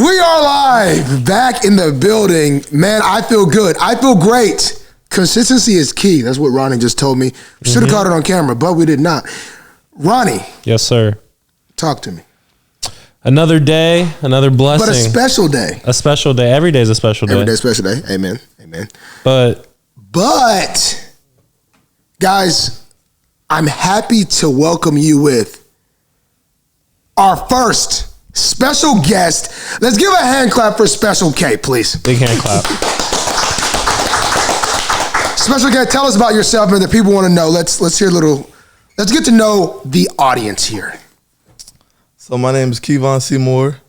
We are live, back in the building. Man, I feel good. I feel great. Consistency is key. That's what Ronnie just told me. We should have caught it on camera, but we did not. Ronnie. Yes, sir. Talk to me. Another day, another blessing. But a special day. A special day. Every day is a special day. Every day is a special day. Amen. Amen. But, guys, I'm happy to welcome you with our first special guest. Let's give a hand clap for Special K, please. Big hand clap. Special K, tell us about yourself, man. The people want to know. Let's hear a little. Let's get to know the audience here. So my name is KEVON SEYMOUR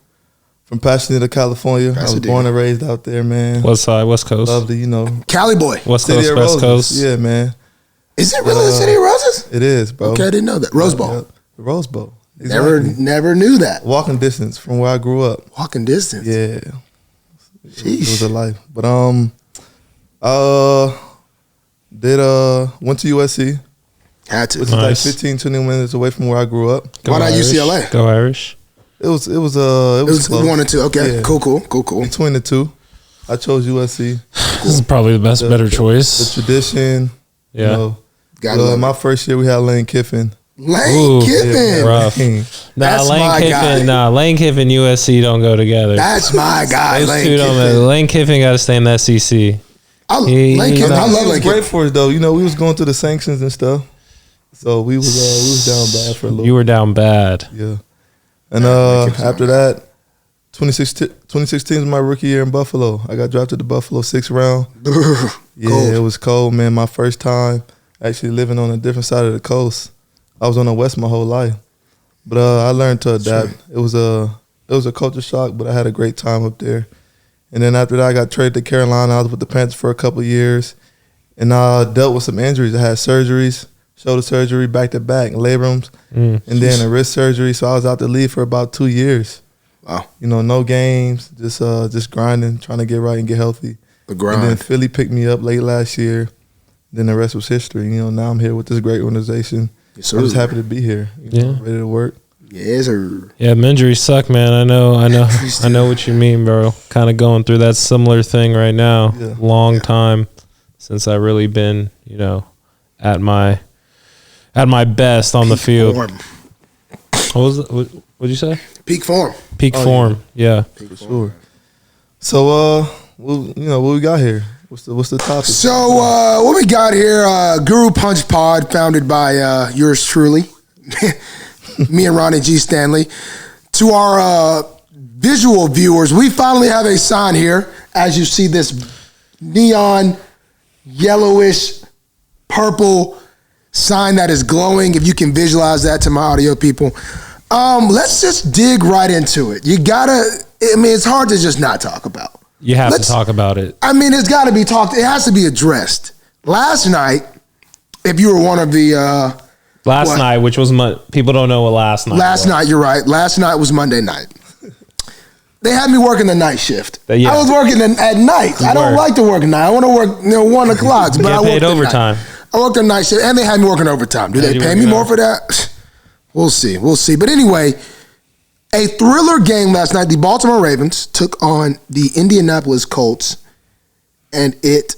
from Pasadena, California. I was born and raised out there, man. What side? West Coast. Lovely, you know. Cali boy. West City Coast, of West Roses. Coast. Yeah, man. Is it really the City of Roses? It is, bro. Okay, I didn't know that. Rose Bowl. Yeah, the Rose Bowl. Exactly. Never knew that. Walking distance from where I grew up. Walking distance. Yeah. Sheesh. It was a life. But went to USC. Had to. Which is like 15, 20 minutes away from where I grew up. Why not UCLA? Go Irish. It was close. 1 and 2. Okay, yeah. Cool. Between the two, I chose USC. This is probably the better choice. The tradition. Yeah. You know, my first year we had Lane Kiffin. Lane Kiffin. Yeah, rough. That's my guy. Lane Kiffin, USC don't go together. That's my guy, Those Lane two Kiffin. Lane Kiffin got to stay in the SEC. I love Lane Kiffin. It was great for us though. You know, we was going through the sanctions and stuff, so we was down bad for a little. You were down bad. Yeah, and after that, 2016 was my rookie year in Buffalo. I got drafted to Buffalo 6th round. Yeah, it was cold, man. My first time actually living on a different side of the coast. I was on the West my whole life, but I learned to adapt. Sure. It was a culture shock, but I had a great time up there. And then after that, I got traded to Carolina. I was with the Panthers for a couple of years, and I dealt with some injuries. I had surgeries, shoulder surgery, back-to-back, labrums, and then a wrist surgery. So I was out the league for about 2 years. Wow. You know, no games, just grinding, trying to get right and get healthy. The grind. And then Philly picked me up late last year. Then the rest was history. You know, now I'm here with this great organization. Yes, I'm just happy to be here. You know, ready to work. Yes, sir. Yeah, injuries suck, man. I know what you mean, bro. Kind of going through that similar thing right now. Yeah. Long time since I really been, you know, at my best on the field. Form. What'd you say? Peak form. Peak form. Yeah. For sure. So, you know, what we got here? What's the topic? So, what we got here, Guru Punch Pod, founded by yours truly, me and Ronnie G. Stanley. To our visual viewers, we finally have a sign here. As you see this neon, yellowish, purple sign that is glowing. If you can visualize that to my audio people. Let's just dig right into it. It's hard to just not talk about. You have to talk about it. I mean, it's got to be talked. It has to be addressed. Last night, if you were one of the last night, which was people don't know what last night. Last night, you're right. Last night was Monday night. They had me working the night shift. Yeah. I was working at night. I don't like to work at night. I want to work 1 o'clock, but I worked overtime. I worked the night shift, and they had me working overtime. Do they pay me more for that? We'll see. But anyway. A thriller game last night. The Baltimore Ravens took on the Indianapolis Colts, and it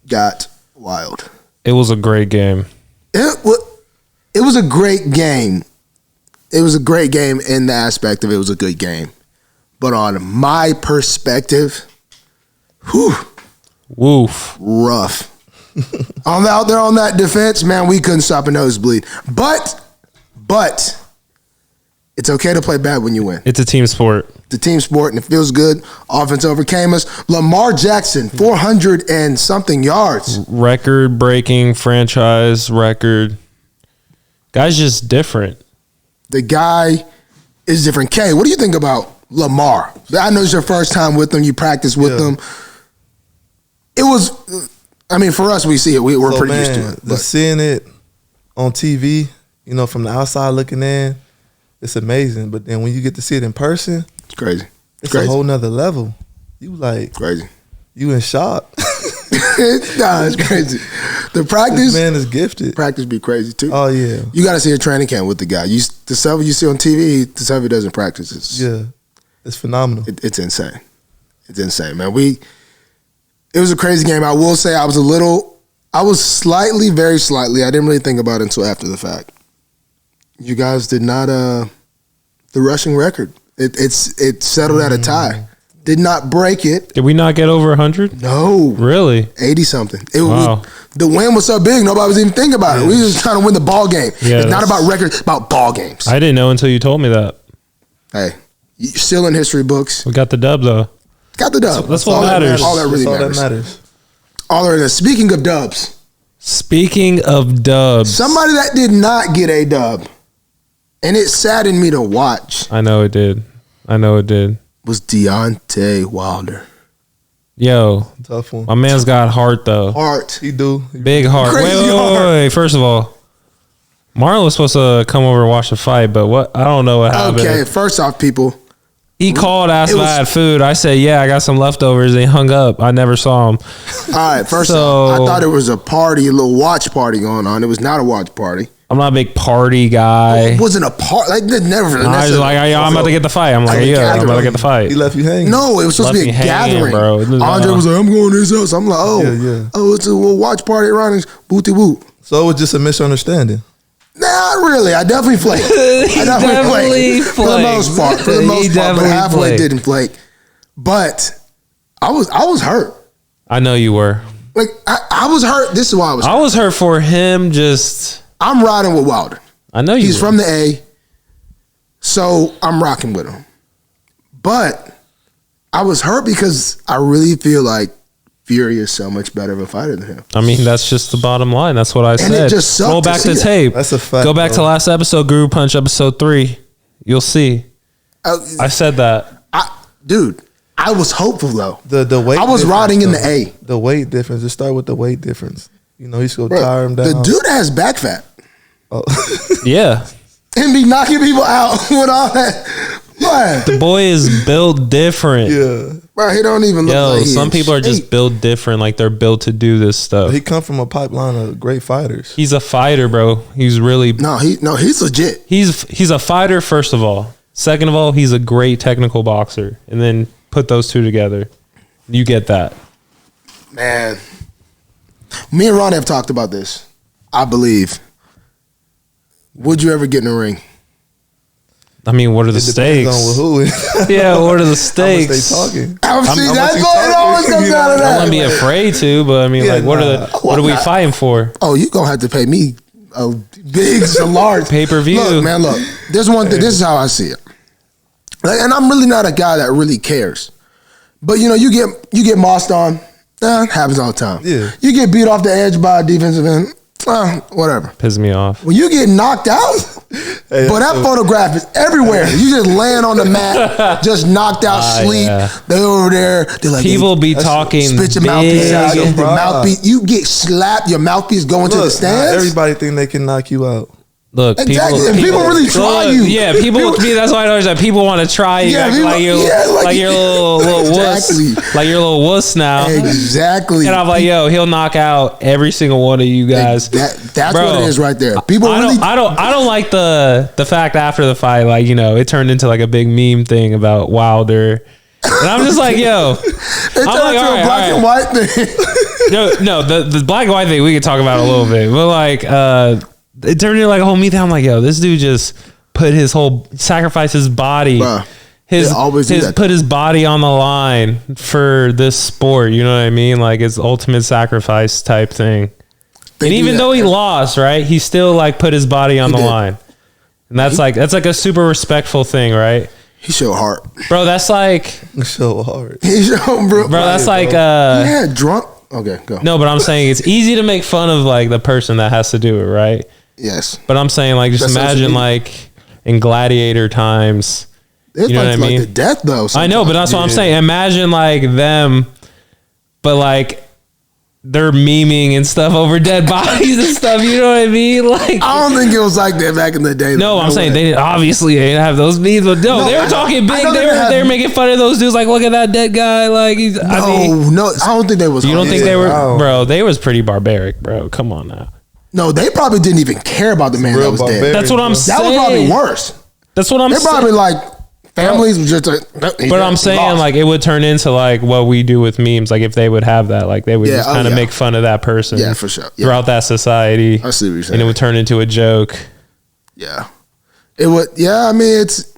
got wild. It was a great game. It was a great game. It was a great game in the aspect of it was a good game. But on my perspective, woof. Rough. I'm out there on that defense, man, we couldn't stop a nosebleed. But it's okay to play bad when you win. It's a team sport. It's a team sport, and it feels good. Offense overcame us. Lamar Jackson, 400 and something yards. Record-breaking franchise record. Guy's just different. The guy is different. Kay, what do you think about Lamar? I know it's your first time with him. You practice with him. It was, for us, we see it. We're pretty used to it. But seeing it on TV, you know, from the outside looking in, it's amazing, but then when you get to see it in person, it's crazy. It's a whole nother level. You crazy. You in shock. It's crazy. The practice, this man is gifted. Practice be crazy too. Oh yeah. You got to see a training camp with the guy. The stuff you see on TV, the stuff he does in practice. It's phenomenal. It's insane. It's insane, man. It was a crazy game. I will say I was slightly, very slightly, I didn't really think about it until after the fact. You guys did not, the rushing record. It settled at a tie. Did not break it. Did we not get over 100? No. Really? 80-something. Wow. The win was so big, nobody was even thinking about it. We were just trying to win the ball game. Yeah, it's not about records, it's about ball games. I didn't know until you told me that. Hey, you're still in history books. We got the dub, though. Got the dub. That's what matters. All that really matters. All that matters. Speaking of dubs. Somebody that did not get a dub, and it saddened me to watch. I know it did. Was Deontay Wilder. Yo, Tough one. my man's got heart though. Heart. He do. Big heart. Crazy Wait. First of all, Marlon was supposed to come over and watch the fight, but what? I don't know what happened. Okay, first off, people. He called, asked if I had food. I said, yeah, I got some leftovers. And he hung up. I never saw him. All right, first off, I thought it was a party, a little watch party going on. It was not a watch party. I'm not a big party guy. It wasn't a party. Like, never. I was like, I'm about to get the fight. I'm like, yeah, I'm about to get the fight. He left you hanging. No, it was supposed to be a gathering. Bro. Andre was like, I'm going to his house. I'm like, it's a little watch party around his booty whoop. So it was just a misunderstanding. Not really. I definitely flaked. I definitely flaked. For the most part. But halfway didn't flake. But I was hurt. I know you were. Like, I was hurt. This is why I was hurt. I was hurt for him just... I'm riding with Wilder. I know you He's were. from the A, so I'm rocking with him. But I was hurt because I really feel like Fury is so much better of a fighter than him. I mean, that's just the bottom line. That's what I said. It just sucked. Roll back to tape. That's a fact. Go back to last episode, Guru Punch, episode 3. You'll see. I said that. Dude, I was hopeful though. The weight. I was riding in the A. The weight difference. Just start with the weight difference. You know, he's gonna tire him down. The dude has back fat. Oh. Yeah. And be knocking people out with all that. What? The boy is built different. Yeah. Bro, he don't even look like some people are just built different. Like they're built to do this stuff. He come from a pipeline of great fighters. He's a fighter, bro. He's really... he's legit. He's a fighter, first of all. Second of all, he's a great technical boxer. And then put those two together. You get that. Man. Me and Ronnie have talked about this. I believe. Would you ever get in a ring? I mean, what are the stakes? On who. Yeah, what are the stakes? How much they talking? That's what it always comes out of that. I wouldn't be afraid to, but I mean, what are we fighting for? Oh, you gonna have to pay me a large pay-per-view. Look, man, there's one thing. This is how I see it. Like, and I'm really not a guy that really cares. But you know, you get mossed on. Happens all the time. Yeah. You get beat off the edge by a defensive end. Whatever. Piss me off. When you get knocked out, but that photograph is everywhere. You just laying on the mat, just knocked out, sleep. Yeah. They're over there. They're like, people be talking. Spit your mouthpiece out. Your mouthpiece. You get slapped. Your mouthpiece going to the stands. Everybody think they can knock you out. Look, exactly. People really try you. Yeah, people. That's why I know that people want to try you. Like you're little wuss. Like you're a little wuss now. Exactly. And I'm like, yo, he'll knock out every single one of you guys. That's what it is right there. People. I don't like the fact after the fight, like, you know, it turned into like a big meme thing about Wilder. And I'm just like, yo, it turned into a black and white thing. No, the black and white thing we can talk about a little bit, but like, it turned into like a whole me thing. I'm like, yo, this dude just sacrifice his body. Bruh, put his body on the line for this sport. You know what I mean? Like it's ultimate sacrifice type thing. And even though he lost, right, he still like put his body on the line. And that's like a super respectful thing, right? He showed heart. Bro, that's like so hard. He showed bro, that's like yeah, drunk. Okay, go. No, but I'm saying it's easy to make fun of like the person that has to do it, right? Yes. But I'm saying like just imagine like in gladiator times. You know what I mean? Like the death though. I know, but that's what I'm saying. Imagine like them, but like they're memeing and stuff over dead bodies and stuff. You know what I mean? Like I don't think it was like that back in the day. No, I'm saying they didn't have those memes, but no, they were talking big. They were making fun of those dudes. Like, look at that dead guy. Like, I don't think they was. You don't think they were, bro? They was pretty barbaric, bro. Come on now. No, they probably didn't even care about the man that was dead. That's what I'm saying. That was probably worse. That's what I'm saying. They're probably like, Families just but I'm saying like it would turn into like what we do with memes. Like if they would have that, like they would just kind of make fun of that person. Yeah, for sure. Throughout that society. I see what you're saying. And it would turn into a joke. Yeah. It would. Yeah. I mean, it's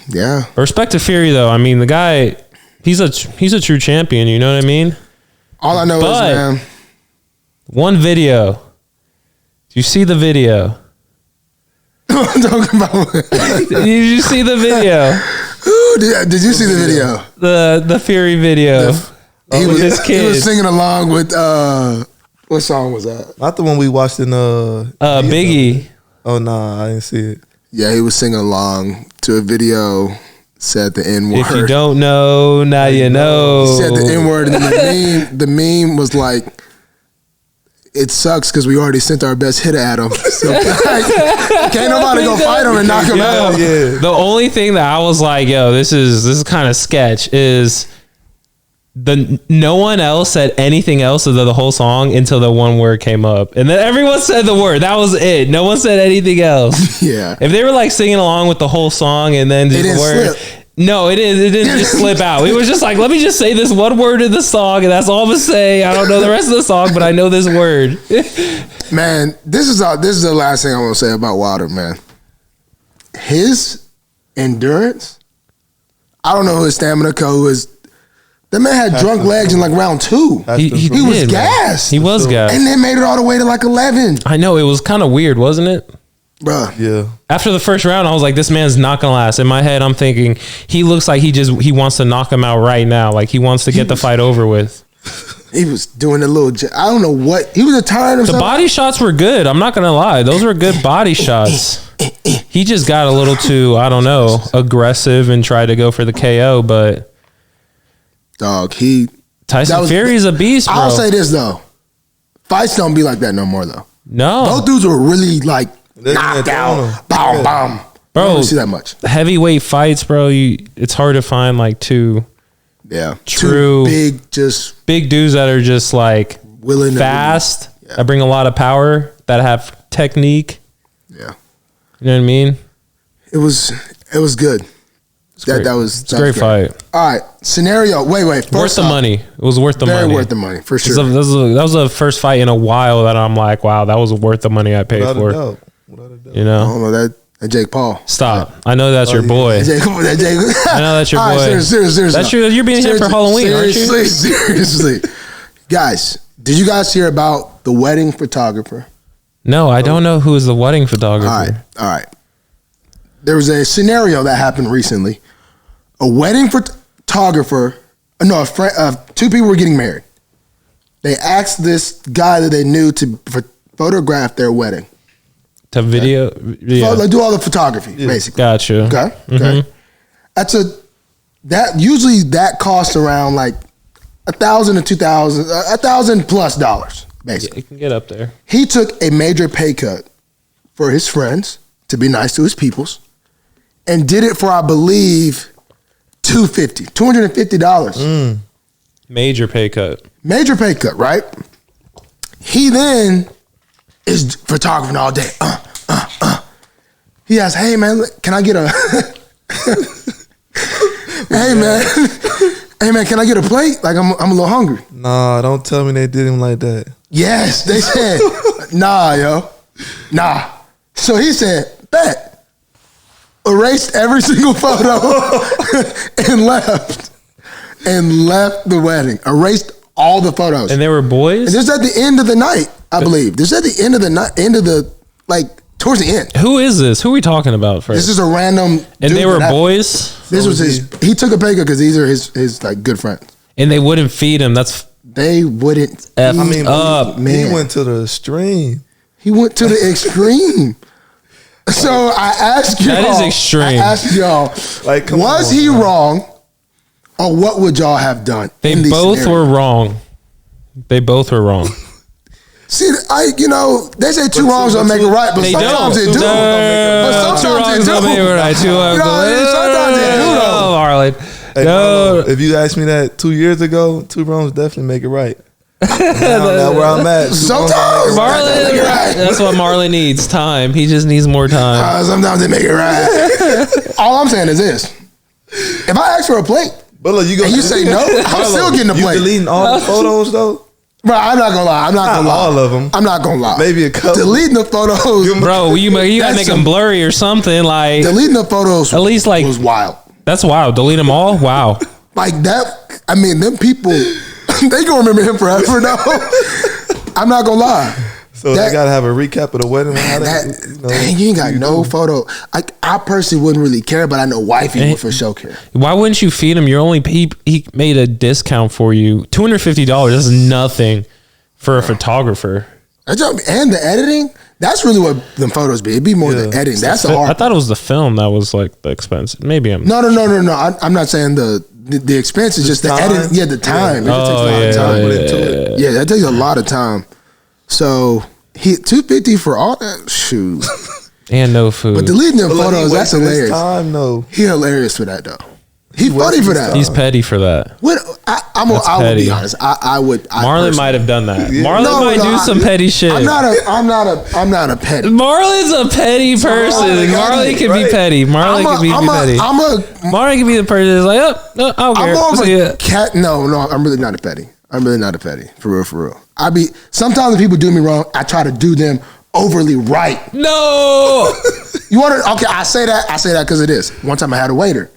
yeah. Respect to Fury though. I mean, the guy, he's a true champion. You know what I mean? All I know is, man, one video. Do you see the video? I'm talking about. Did you see the video? Did you see the video? The Fury video. He was singing along with what song was that? Not the one we watched in Biggie. Oh nah, I didn't see it. Yeah, he was singing along to a video. Said the N word. If you don't know, now you know. He said the N word, and then the meme was like, "It sucks because we already sent our best hitter at him. So like, can't nobody go fight him and knock him out." Yeah. The only thing that I was like, "Yo, this is kind of sketch," is no one else said anything else of the whole song until the one word came up, and then everyone said the word. That was it. No one said anything else. Yeah. If they were like singing along with the whole song and then just the word. Slip. No, it didn't just slip out. It was just like, let me just say this one word in the song, and that's all I'm gonna say. I don't know the rest of the song, but I know this word. Man, this is the last thing I want to say about Wilder, man. His endurance. I don't know who his stamina coach is. That man had drunk legs in like round 2. He was gassed. He was gassed. And then made it all the way to like 11. I know, it was kind of weird, wasn't it? Bruh. Yeah. After the first round, I was like, this man's not gonna last. In my head, I'm thinking, he looks like he wants to knock him out right now. Like he wants to get the fight over with. He was doing a little, I don't know what, he was tired of the body shots were good. I'm not gonna lie. Those were good body shots. He just got a little too, I don't know, aggressive and tried to go for the KO, but dog, Tyson Fury's a beast, bro. I'll say this though. Fights don't be like that no more though. No. Those dudes were really like knocked out. Bam, bam. Bro, I don't see that much. Heavyweight fights, bro, it's hard to find like two true big dudes that are just like willing, fast, that bring a lot of power, that have technique. Yeah. You know what I mean? It was good. That was a great fight. All right, scenario. Wait. Worth the money. It was worth the money. Very worth the money for sure. That was the first fight in a while that I'm like, wow, that was worth the money I paid for. Without a doubt. You know, I don't know that Jake Paul. Stop. I know that's your boy. I know that's your boy. Right, seriously. That's true. You're being here for Halloween, aren't you? Seriously, guys. Did you guys hear about the wedding photographer? No, I don't know who is the wedding photographer. All right. There was a scenario that happened recently. A wedding photographer, two people were getting married. They asked this guy that they knew to photograph their wedding. To video? Yeah. So, like, do all the photography, basically. Gotcha. Okay. Mm-hmm. Usually that costs around like $1,000 to $2,000, $1,000+ basically. Yeah, it can get up there. He took a major pay cut for his friends to be nice to his peoples, and did it for, I believe, $250. Major pay cut. Major pay cut, right? He then is photographing all day. He asks, "Hey man, can I get a? Hey man, can I get a plate? Like I'm a little hungry." Nah, don't tell me they did him like that. Yes, they said, "Nah, yo, nah." So he said, "Bet." Erased every single photo and left the wedding. Erased all the photos. And they were boys? And this is at the end of the night, I believe. This is at the end of the night, towards the end. Who is this? Who are we talking about first? This is a random And they were boys? This was he took a pay cut because these are his like good friends. And they wouldn't feed him. They wouldn't up. Man. He went to the extreme. He went to the extreme. So I asked y'all. That is extreme. I asked y'all, like, was he wrong, or what would y'all have done? They both were wrong. They both were wrong. See, they say two wrongs don't make it right, but sometimes they do. But sometimes they do. Sometimes they do, though. Marlon. Hey, Marlon, if you asked me that 2 years ago, two wrongs definitely make it right. Now where I'm at. Sometimes Marlon, that's what Marlon needs. Time. He just needs more time. Sometimes they make it right. All I'm saying is this: If I ask for a plate, but look, and you say no, I'm still getting a plate. You deleting all the photos though? Bro, I'm not gonna lie. Not all of them. I'm not gonna lie. Maybe a couple. Deleting the photos, bro. You gotta make them blurry or something. Like deleting the photos, at least like was wild. That's wild. Delete them all. Wow. Like that. I mean, them people, they gonna remember him forever. Though. I'm not gonna lie. So they gotta have a recap of the wedding. Dang, you ain't got no photo. I personally wouldn't really care, but I know wifey would for sure care. Why wouldn't you feed him? You're only he made a discount for you. $250. That's nothing for a photographer. And the editing. That's really what them photos be. It'd be more the editing. That's the hard. I thought it was the film that was like the expense. Maybe I'm. No. I'm not saying the expense is just the editing. Yeah, the time. Yeah. It takes a lot of time. Yeah, that takes a lot of time. So he $250 for all that. Shoot. And no food. But deleting them photos, that's hilarious. No. He hilarious for that though. He funny for that. He's petty for that. What I will be honest. I would. Marlon might have done that. Yeah. Marlon might do some petty shit. I'm not a petty. Marlon's a petty person. Marlon can be petty. Marlon can be petty. Marlon can be the person that's like, I don't care. I'm more of a cat. No, I'm really not a petty. I'm really not a petty. For real. Sometimes when people do me wrong, I try to do them overly right. No. You want to? Okay, I say that because of this. One time I had a waiter.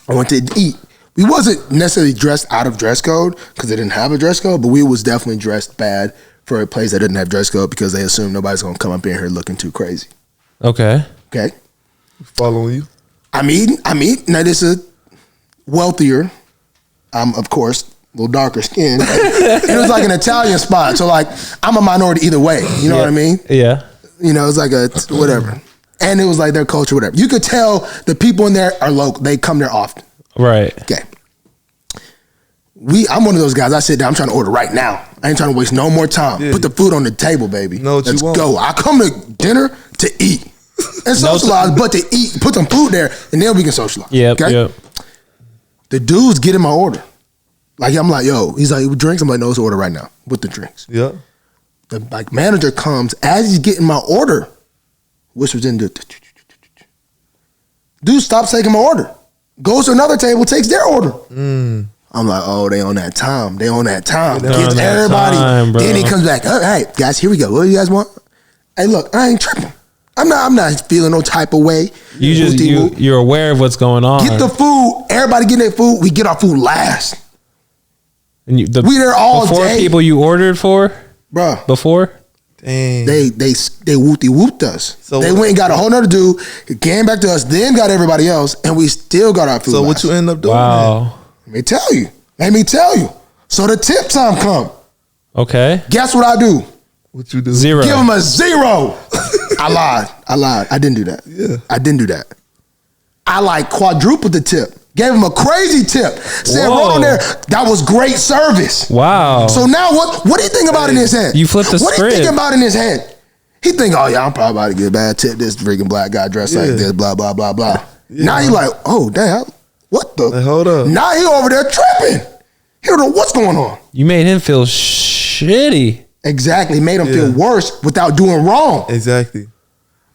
I went to eat. We wasn't necessarily dressed out of dress code because they didn't have a dress code, but we was definitely dressed bad for a place that didn't have dress code because they assumed nobody's gonna come up in here looking too crazy. Okay. Following you. I'm eating. Now this is wealthier. I'm of course a little darker skinned. It was like an Italian spot, so like I'm a minority either way. You know what I mean? Yeah. You know, it's like a whatever. And it was like their culture, whatever. You could tell the people in there are local. They come there often. Right. Okay. I'm one of those guys. I sit down. I'm trying to order right now. I ain't trying to waste no more time. Yeah. Put the food on the table, baby. No, let's go. I come to dinner to eat and socialize, but to eat, put some food there, and then we can socialize. Yep. The dudes get in my order. Like I'm like, yo. He's like, drinks. I'm like, no, let's order right now with the drinks. Yeah. The manager comes as he's getting my order. Whispers in the dude stops taking my order. Goes to another table, takes their order. I'm like, oh, they on that time. Gives everybody. Then he comes back. All right, guys, here we go. What do you guys want? Hey, look, I ain't tripping. I'm not feeling no type of way. You're aware of what's going on. Get the food. Everybody get their food. We get our food last. And we there all before day. People you ordered for, bro. Before. Dang. They whooped us. So they went and got a whole nother dude, came back to us, then got everybody else, and we still got our food. So last. what you end up doing? Wow. Let me tell you. So the tip time come. Okay. Guess what I do? What you do? 0. Give him a 0. I lied. I didn't do that. Yeah. I didn't do that. I like quadrupled the tip. Gave him a crazy tip. Said, right on there, that was great service. Wow. So now what do you think about in his head? You flipped the script. What do you think about in his head? He think, oh yeah, I'm probably about to get a bad tip. This freaking black guy dressed like this, blah, blah, blah, blah. Yeah. Now he like, oh damn, what the? Hey, hold up. Now he over there tripping. He don't know what's going on. You made him feel shitty. Exactly. Made him feel worse without doing wrong. Exactly.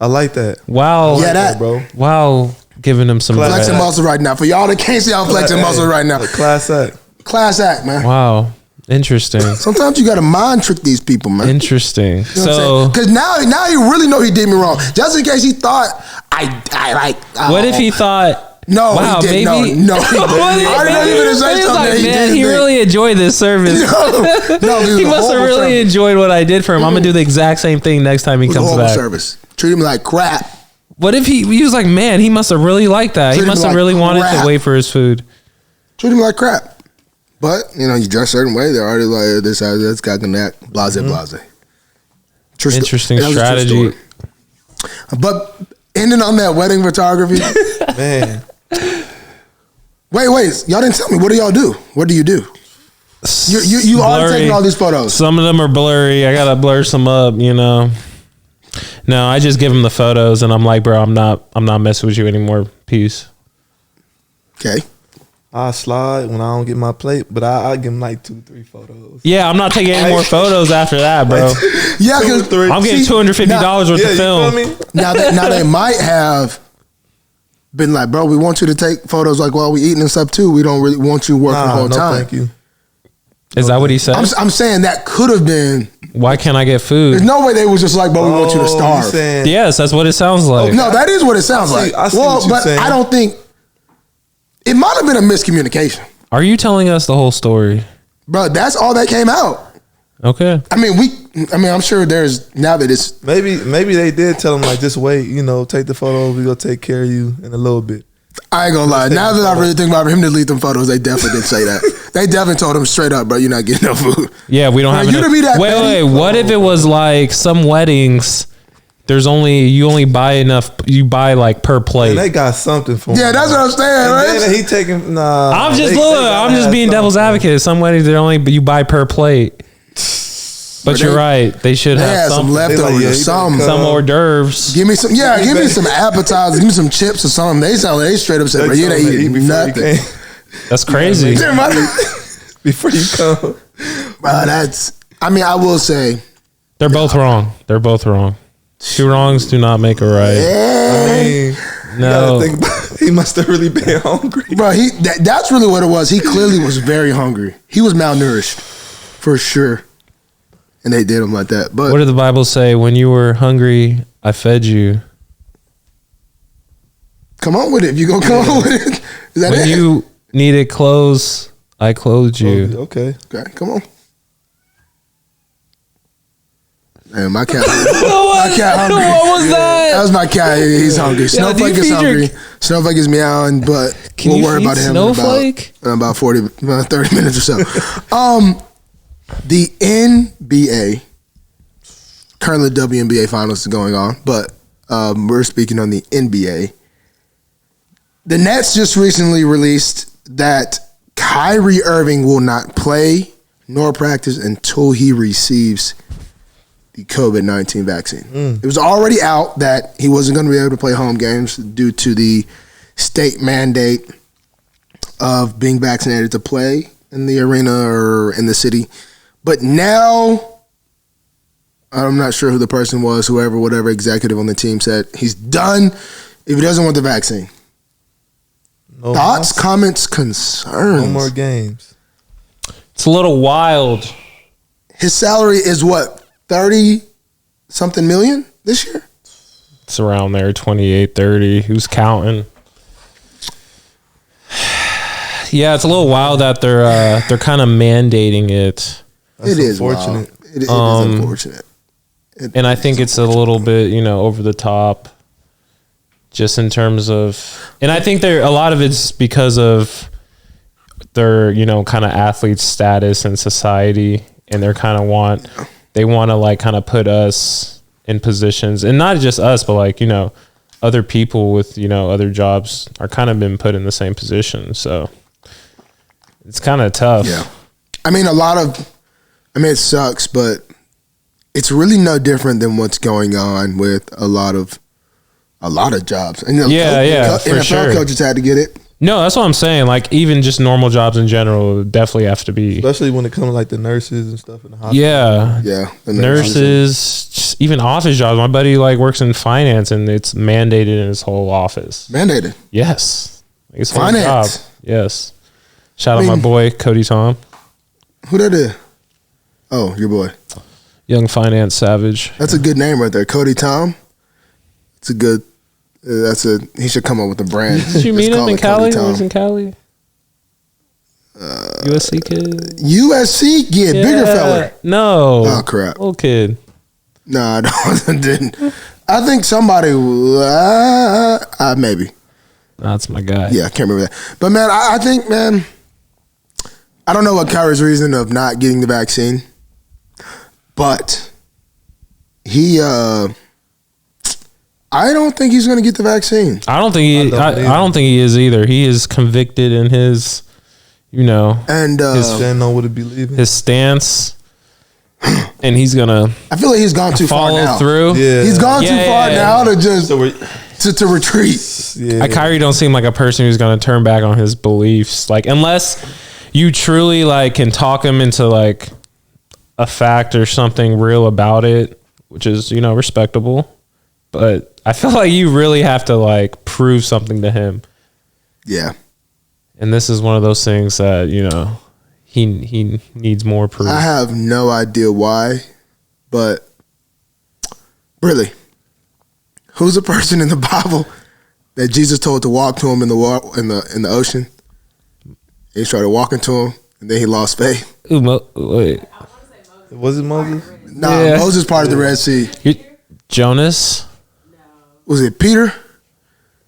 I like that. Wow. Yeah, that, bro. Wow. Giving him some flexing muscle right now. For y'all that can't see, I'm flexing muscle right now. Class act, man. Wow. Interesting. Sometimes you got to mind trick these people, man. Interesting. You know because now you really know he did me wrong. Just in case he thought I like. What if he thought? No, wow, he did. No. I didn't know he was going to say something. Like, man, he really enjoyed this service. No, he must have really enjoyed what I did for him. I'm gonna do the exact same thing next time he comes back. Service. Treat him like crap. What if he was like, man, he must have really liked that. He must have really wanted to wait for his food. Treat him like crap. But, you dress a certain way, they're already like, this guy can act, blase. Interesting strategy. But ending on that wedding photography. Man. Wait, y'all didn't tell me. What do y'all do? What do you do? You are taking all these photos. Some of them are blurry. I gotta blur some up, No, I just give him the photos and I'm like, bro, I'm not messing with you anymore. Peace. Okay. I slide when I don't get my plate, but I give him like 2-3 photos. Yeah, I'm not taking any more photos after that, bro. Yeah, because I'm getting $250 worth of film. Now they might have been like, bro, we want you to take photos like while we eating and stuff too. We don't really want you working the whole time. Thank you. Is that what he said? I'm saying that could have been. Why can't I get food? There's no way they was just like, bro, we want you to starve. Yes, that's what it sounds like. No, that is what it sounds like. But I don't think it might have been a miscommunication. Are you telling us the whole story? Bro, that's all that came out. Okay. I mean, I'm sure there's now that it's maybe they did tell him like, just wait, take the photos. We gonna take care of you in a little bit. I ain't gonna lie. Now that I really think about him to delete them photos, they definitely did say that. They definitely told him straight up, bro, you're not getting no food. Yeah, we don't have you to be that. Wait. What if it was like some weddings? You only buy enough. You buy like per plate. And they got something for him. Yeah, that's what I'm saying, right? Then he taking. I'm just being devil's advocate. Some weddings you buy per plate. But you're right. They should have some leftovers or something. Some hors d'oeuvres. Give me some. Yeah, give me some appetizers. Give me some chips or something. They straight up said, bro, you ain't eating nothing. That's crazy. Before you come. I will say. They're both wrong. They're both wrong. Two wrongs do not make a right. Yeah. No. He must have really been hungry. Bro, that's really what it was. He clearly was very hungry. He was malnourished. For sure. And they did him like that. But what did the Bible say? When you were hungry, I fed you. Come on with it. If you gonna come on with it. Is that when you needed clothes, I clothed you. Okay, come on. Man, my cat. My cat hungry. What was that? That was my cat. He's hungry. Snowflake is hungry. Snowflake is meowing, but we'll worry about him in about 30 minutes or so. The NBA, currently WNBA finals is going on, but we're speaking on the NBA. The Nets just recently released that Kyrie Irving will not play nor practice until he receives the COVID-19 vaccine. It was already out that he wasn't going to be able to play home games due to the state mandate of being vaccinated to play in the arena or in the city. But now, I'm not sure who the person was, whatever executive on the team said, he's done if he doesn't want the vaccine. No Thoughts, comments, concerns? No more games. It's a little wild. His salary is what, 30-something million this year? It's around there, 28, 30. Who's counting? Yeah, it's a little wild that they're kind of mandating it. That's it is unfortunate. It is unfortunate. And I think it's a little bit, over the top, just in terms of, and I think a lot of it's because of their, kind of athlete status in society, and they're kind of want to like kind of put us in positions, and not just us, but like, other people with, other jobs are kind of been put in the same position. So it's kind of tough. Yeah. it sucks, but it's really no different than what's going on with a lot of jobs. And NFL coaches had to get it. No, that's what I'm saying. Like, even just normal jobs in general definitely have to be. Especially when it comes to like the nurses and stuff in the hospital. Yeah. Yeah. The nurses, just even office jobs. My buddy like works in finance, and it's mandated in his whole office. Mandated? Yes. His whole finance? Job. Yes. Shout out my boy, Cody Tom. Who that is? Oh, your boy. Young finance savage. That's a good name right there. Cody Tom. It's a good... he should come up with a brand. Did you meet him in Cali? He was in Cali. USC kid. USC kid, bigger fella. No. Oh crap. Little kid. No, I didn't. I think somebody. Maybe. That's my guy. Yeah, I can't remember that. But man, I think, man, I don't know what Kyrie's reason of not getting the vaccine, but he. I don't think he's going to get the vaccine. I don't think he is either. He is convicted in his, and stand on what it believe in. His stance, and he's gonna. I feel like he's gone too far now. Follow through. Yeah. He's gone too far now to just to retreat. Yeah. Kyrie don't seem like a person who's gonna turn back on his beliefs. Like, unless you truly like can talk him into like a fact or something real about it, which is respectable. But I feel like you really have to like prove something to him. Yeah. And this is one of those things that, you know, he needs more proof. I have no idea why, but really, who's the person in the Bible that Jesus told to walk to him in the ocean? He started walking to him, and then he lost faith. Ooh, wait. Was it Moses? No, yeah. Moses parted the Red Sea. Jonas? Was it Peter?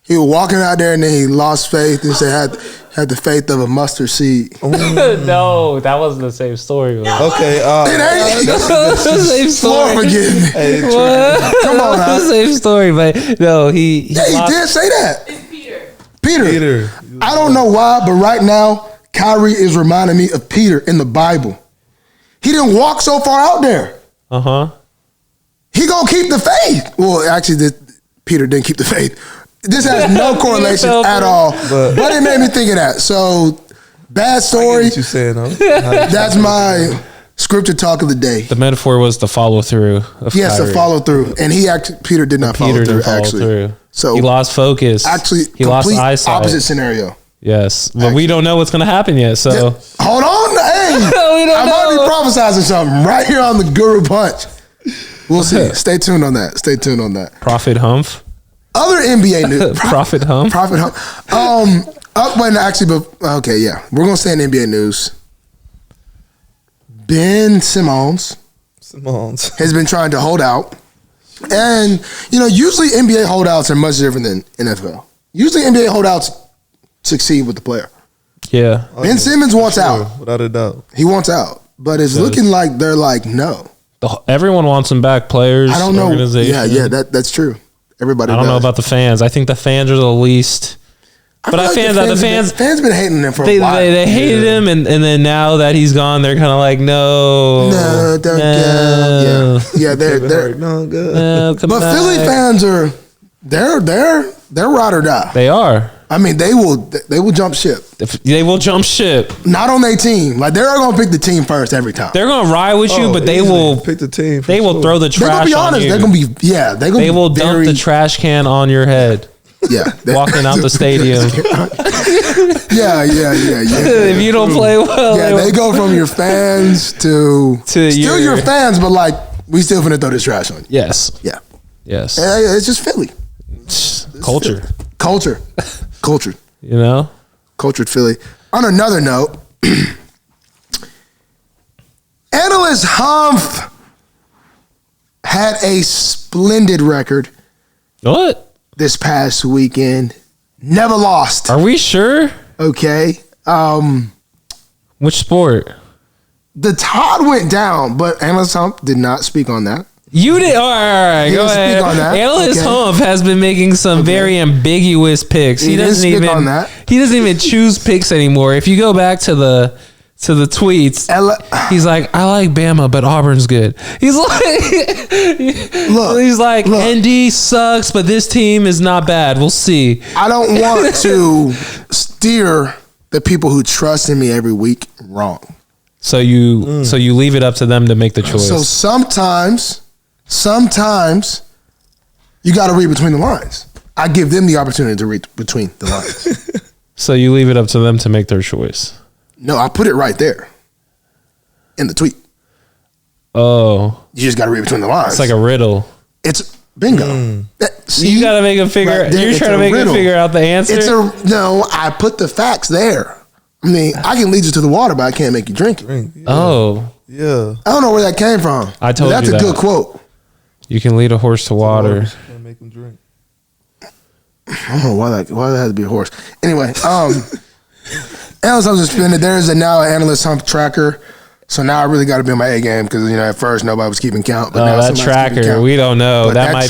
He was walking out there, and then he lost faith, and said had the faith of a mustard seed. No, that wasn't the same story. Okay, it ain't the same story. Lord forgive me. Hey, come on, the same story, but no, he did say that. It's Peter. Peter. I don't know why, but right now, Kyrie is reminding me of Peter in the Bible. He didn't walk so far out there. He gonna keep the faith. Well, actually, Peter didn't keep the faith. This has no correlation at all, but it made me think of that. So, bad story. What you saying? That's my scripture talk of the day. The metaphor was the follow through. Yes, the follow through, and Peter did not follow through. So he lost focus. Actually, he lost eyesight. Opposite scenario. Yes, but we don't know what's going to happen yet. So hold on, hey, I might be prophesizing something right here on the Guru Punch. We'll see. Stay tuned on that. Prophet Humph. Other NBA news. Prophet Humph. Okay, yeah. We're going to stay in NBA news. Ben Simmons has been trying to hold out. And, you know, usually NBA holdouts are much different than NFL. Usually NBA holdouts succeed with the player. Yeah. Ben Simmons wants out. Without a doubt. He wants out. But it's looking like they're like, no. Everyone wants him back, players, I don't know. organization. Yeah, that's true. Everybody. I don't know about the fans. I think the fans are the least. But the fans been hating him for a while. They hated him, and then now that he's gone, they're kind of like, no, don't go. Yeah, they're no good. No, but back. Philly fans are they're ride or die. They are. I mean, they will jump ship. They will jump ship. Not on their team. Like they're gonna pick the team first every time. They're gonna ride with you, but they will pick the team. They will throw the trash. They're gonna be honest. They're gonna be They will dump the trash can on your head. Yeah, walking out the stadium. Yeah. If you don't play well, they go from your fans to still your fans, but like we still finna throw this trash on you. Yes. Yeah. Yes. It's just Philly. Culture. Cultured. You know? Cultured Philly. On another note, analyst Humph had a splendid record. What? This past weekend. Never lost. Are we sure? Okay. Which sport? The tide went down, but analyst Humph did not speak on that. You did. All right, go ahead. Speak on that. Analyst Humph has been making some very ambiguous picks. He doesn't even choose picks anymore. If you go back to the tweets, he's like, I like Bama, but Auburn's good. He's like, ND sucks, but this team is not bad. We'll see. I don't want to steer the people who trust in me every week wrong. So you leave it up to them to make the choice. So sometimes you got to read between the lines. I give them the opportunity to read between the lines. So you leave it up to them to make their choice. No, I put it right there in the tweet. Oh. You just got to read between the lines. It's like a riddle. It's bingo. See, you got to make them figure. Right, you're trying to make them figure out the answer. No, I put the facts there. I mean, I can lead you to the water, but I can't make you drink it. Yeah. Oh. Yeah. I don't know where that came from. I told you that's a good quote. You can lead a horse to water. Can't make him drink. I don't know why that had to be a horse. Anyway, analyst Humph suspended. There is now an analyst Humph tracker. So now I really got to be on my A game because at first nobody was keeping count. But now that tracker, we don't know. But that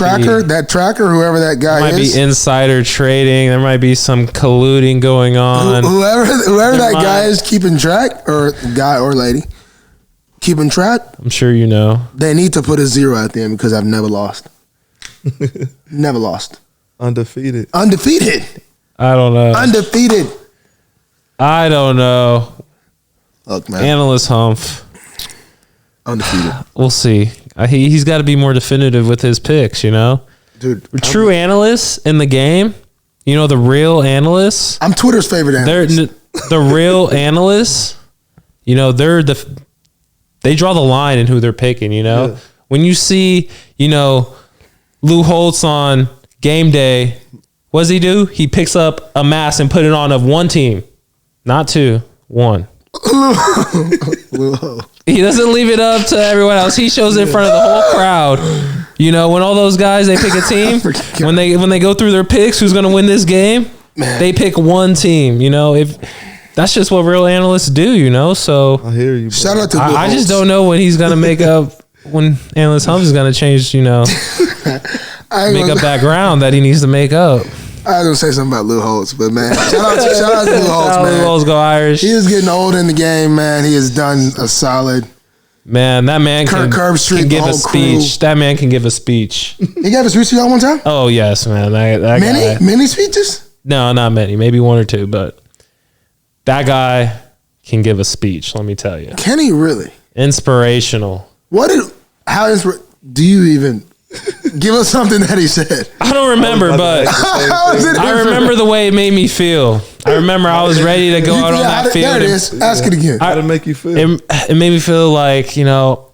tracker, whoever that guy might be insider trading. There might be some colluding going on. Whoever that guy is keeping track, or guy or lady keeping track. I'm sure you know. They need to put a 0 at the end because I've never lost. Never lost. Undefeated. I don't know. Undefeated. I don't know. Look, man. Analyst Humph. Undefeated. We'll see. He's got to be more definitive with his picks, you know? Dude, true analysts in the game. You know, the real analysts. I'm Twitter's favorite analyst. The real analysts. You know, they draw the line in who they're picking. You know, when you see, you know, Lou Holtz on game day, what does he do? He picks up a mask and put it on of one team, not two, one. He doesn't leave it up to everyone else. He shows it in front of the whole crowd. You know, when all those guys, they pick a team, when they go through their picks, who's going to win this game, they pick one team. You know, if that's just what real analysts do, you know. So I hear you. Shout out to I just don't know when he's going to make up, when analyst Humphrey is going to change, you know, make up that ground that he needs to make up. I was going to say something about Lou Holtz, but man, shout out to Lou Holtz, man. Lou Holtz, go Irish. He is getting old in the game, man. He has done a solid. Man, that man can give a speech. That man can give a speech. He gave a speech to y'all one time? Oh, yes, man. That many? Guy, many speeches? No, not many. Maybe one or two, but that guy can give a speech, let me tell you. Can he really? Inspirational. Do you even give us something that he said? I don't remember, but I remember the way it made me feel. I remember I was ready to go out on that field. There it is. Ask it again. How did it make you feel? It made me feel like, you know,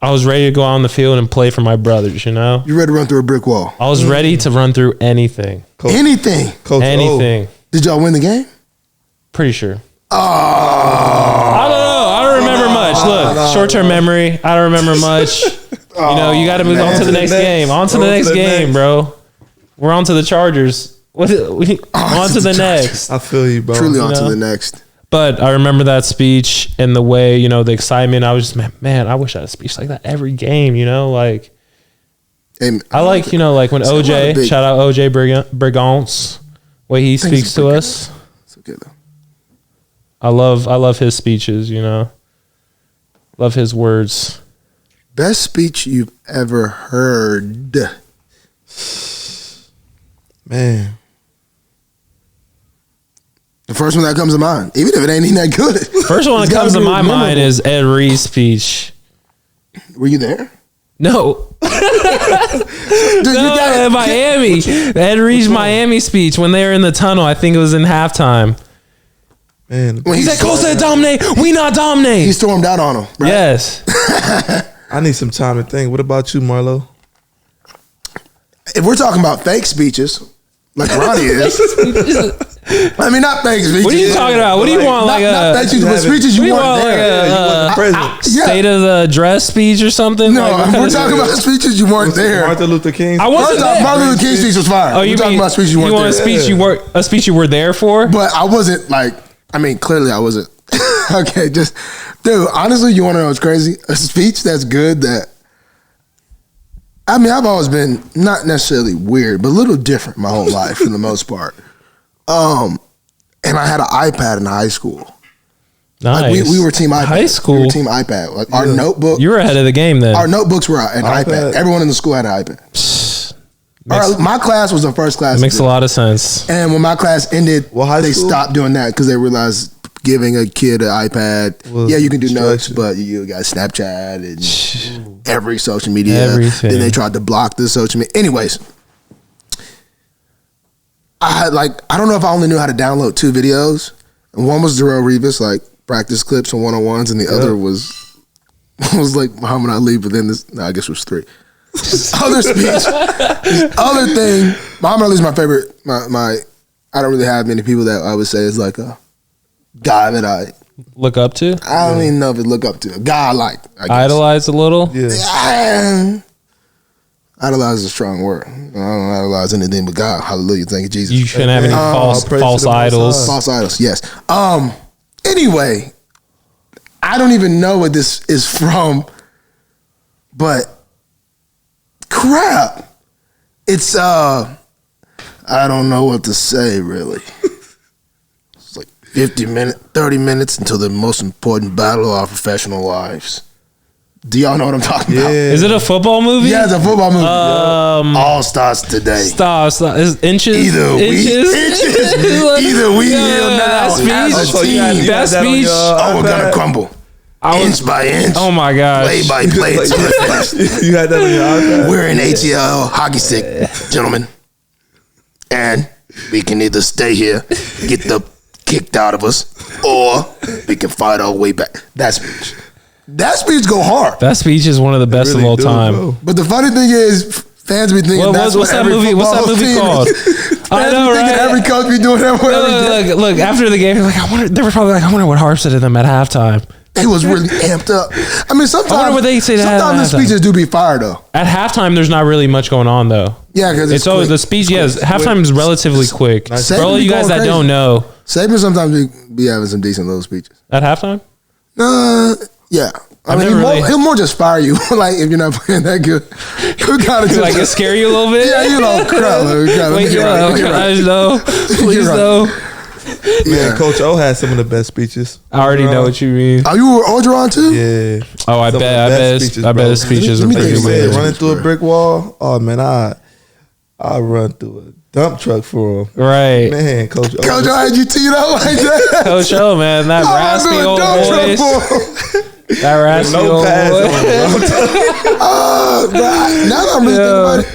I was ready to go out on the field and play for my brothers, you know? You ready to run through a brick wall? I was ready to run through anything. Anything? Anything. Did y'all win the game? Pretty sure. Oh. I don't know. I don't remember much. Look, short-term memory. I don't remember much. You know, you got to move on to the next game. On to the next game, bro. We're on to the Chargers. On to the next. I feel you, bro. Truly on to the next. But I remember that speech and the way, you know, the excitement. I was just, man, I wish I had a speech like that every game, you know? Like, I like, you know, like when OJ, shout out OJ Brigance, way he speaks to us. It's okay, though. I love his speeches, you know? Love his words. Best speech you've ever heard? Man. The first one that comes to mind, even if it ain't even that good. First one that comes to my mind is Ed Reed's speech. Were you there? No. Dude, no, Miami. Ed Reed's Miami speech when they were in the tunnel. I think it was in halftime. Man. He said, Costa dominate. We not dominate. He stormed out on him. Right? Yes. I need some time to think. What about you, Marlo? If we're talking about fake speeches, like Ronnie is. I mean, not fake speeches. What are you talking about? What do you want? Not fake speeches, but speeches you weren't there. State of the address speech or something? No, we're talking about speeches you weren't there. Martin Luther King. I wasn't there. Martin Luther King's speech was fire. Oh, you talking about speeches you weren't there. You want a speech you were there for? But I wasn't like, I mean, clearly I wasn't. Okay, just, dude, honestly, you want to know what's crazy? A speech that's good that, I mean, I've always been not necessarily weird, but a little different my whole life for the most part. And I had an iPad in high school. Nice. Like we were team iPad. High school. We were team iPad. Like our notebook. You were ahead of the game then. Our notebooks were an iPad. Everyone in the school had an iPad. My class was the first class. It makes a lot of sense. And when my class ended, they stopped doing that because they realized giving a kid an iPad, you can do notes, but you got Snapchat and every social media. Everything. Then they tried to block the social media. Anyways, I don't know if I only knew how to download 2 videos. And one was Darrell Revis, like practice clips and one-on-ones, and the other was like Muhammad Ali, but then I guess it was 3. Other speech. This other thing, Muhammad Ali's my favorite. I don't really have many people that I would say is like a guy that I look up to. I don't even know if it look up to a guy I like. Idolize a little. Yeah. Idolize is a strong word. I don't idolize anything but God. Hallelujah. Thank you, Jesus. You shouldn't have any false idols. False idols. Yes. Anyway, I don't even know what this is from, but crap. It's I don't know what to say really. It's like 30 minutes until the most important battle of our professional lives. Do y'all know what I'm talking about? Is it a football movie? Yeah, it's a football movie. All starts today. Starts. Inches. Either we heal now. That speech. We're gonna crumble. Inch by inch. Oh my gosh. Play by play. You had that on your iPad? We're in ATL hockey stick, gentlemen. And we can either stay here, get the kicked out of us, or we can fight our way back. That speech go hard. That speech is one of the best of all time. Bro. But the funny thing is, fans be thinking what's that movie called? I know, right? Every coach be doing that. Look, after the game, they were probably like, I wonder what Harp said to them at halftime. They was really amped up. I mean, sometimes I wonder what they say sometimes the speeches do be fire though. At halftime, there's not really much going on though. Yeah, because it's always the speech. Yes, halftime is relatively quick. For all you guys that don't know, Saban sometimes be having some decent little speeches at halftime. Yeah. I mean, he'll more just fire you, like if you're not playing that good. He'll kind of just like scare you a little bit. Yeah, you know, crap. Wait, please no. Man, Coach O had some of the best speeches. I already know what you mean. Oh, you were Orgeron too? Yeah. Oh, I bet his speeches are pretty good. Running through a brick wall. Oh man, I run through a dump truck for him. Right. Man, Coach O. Coach O had you teed up like that. Coach O, man, that raspy old voice. That raspy old voice. Now that I'm really thinking about it.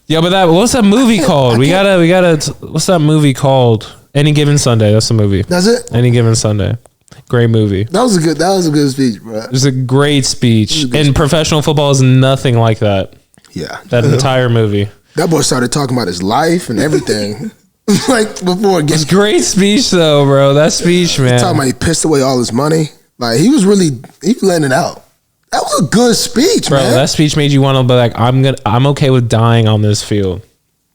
Yeah, but what's that movie called? We gotta. What's that movie called? Any Given Sunday. That's the movie. That's it? Any Given Sunday. Great movie. That was a good speech, bro. It was a great speech. And professional football is nothing like that. Yeah. That entire movie. That boy started talking about his life and everything. Like before it gets great speech though, bro. That speech, man. Talking about he pissed away all his money. Like he was letting it out. That was a good speech, bro. Man. That speech made you want to be like, I'm okay with dying on this field.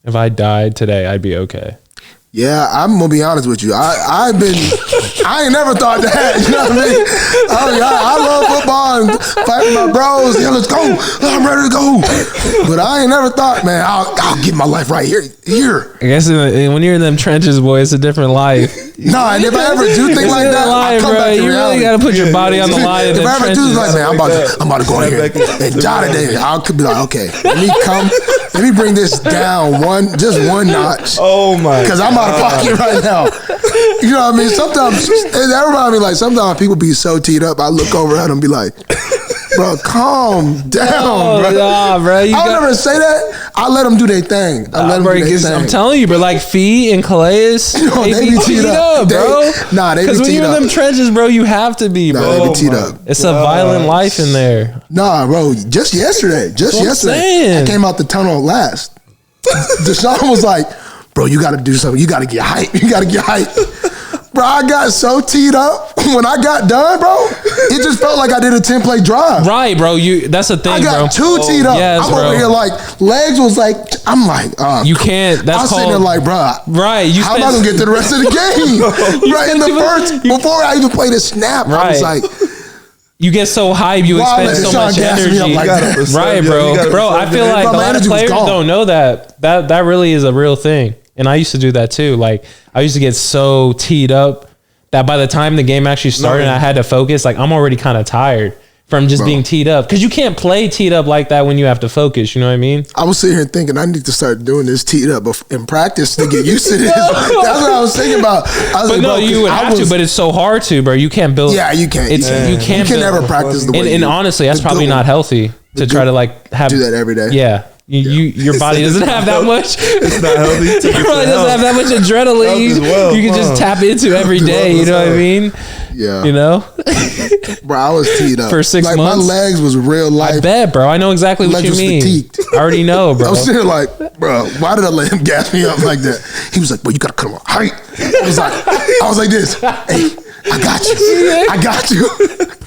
If I died today, I'd be okay. Yeah, I'm gonna be honest with you. I ain't never thought that. You know what I mean? I love football and fighting my bros. Yeah, let's go. I'm ready to go. But I ain't never thought, man, I'll get my life right here. I guess when you're in them trenches, boy, it's a different life. Nah, and if I ever do think like that, I come back to you reality. really gotta put your body on the line. If I ever do like, man, I'm about to go in here and die today, I could be like, okay, let me bring this down just one notch. Oh my! Because I'm out of pocket right now. You know what I mean? Sometimes that reminds me, like sometimes people be so teed up. I look over at them and be like, bro, calm down, bro. Nah, bro. I don't ever say that. I let them do their thing. I'm telling you, bro. Like Fee and Calais, they be teed up, bro. Because when you're in them trenches, bro, you have to be, bro. They be teed up. It's a violent life in there. Nah, bro. Just yesterday, I came out the tunnel last. Deshaun was like, bro, you got to do something. You got to get hype. Bro, I got so teed up when I got done, bro. It just felt like I did a 10-play drive. Right, bro. That's the thing, bro. I got too teed up. Yes, I'm over here like legs was like. I'm like, you can't. That's I'm sitting there like, bro. Right. How am I gonna get to the rest of the game? Right in the first, before I even played a snap, I was like. You get so hype, you expend so much energy. Right, bro. Bro, I feel like a lot of players don't know that. That really is a real thing. And I used to do that too. Like I used to get so teed up that by the time the game actually started and I had to focus, like I'm already kind of tired from just being teed up. Because you can't play teed up like that when you have to focus. You know what I mean? I was sitting here thinking I need to start doing this teed up in practice to get used to this. That's what I was thinking about. You would have to, but it's so hard to, bro. You can't build. Yeah, you can't. You can never practice the way. And honestly, that's probably not healthy to try to like do that every day. Yeah. Your body doesn't have that much. It's not healthy. It probably doesn't have that much adrenaline. Well, you can just tap into every day. You know what I mean? Yeah. You know? Bro, I was teed up. For 6 months? My legs was real light. I bet, bro. I know exactly what you mean. Fatigued. I already know, bro. I was sitting like, bro, why did I let him gas me up like that? He was like, bro, you got to cut him off. Height. I was like this. Hey, I got you.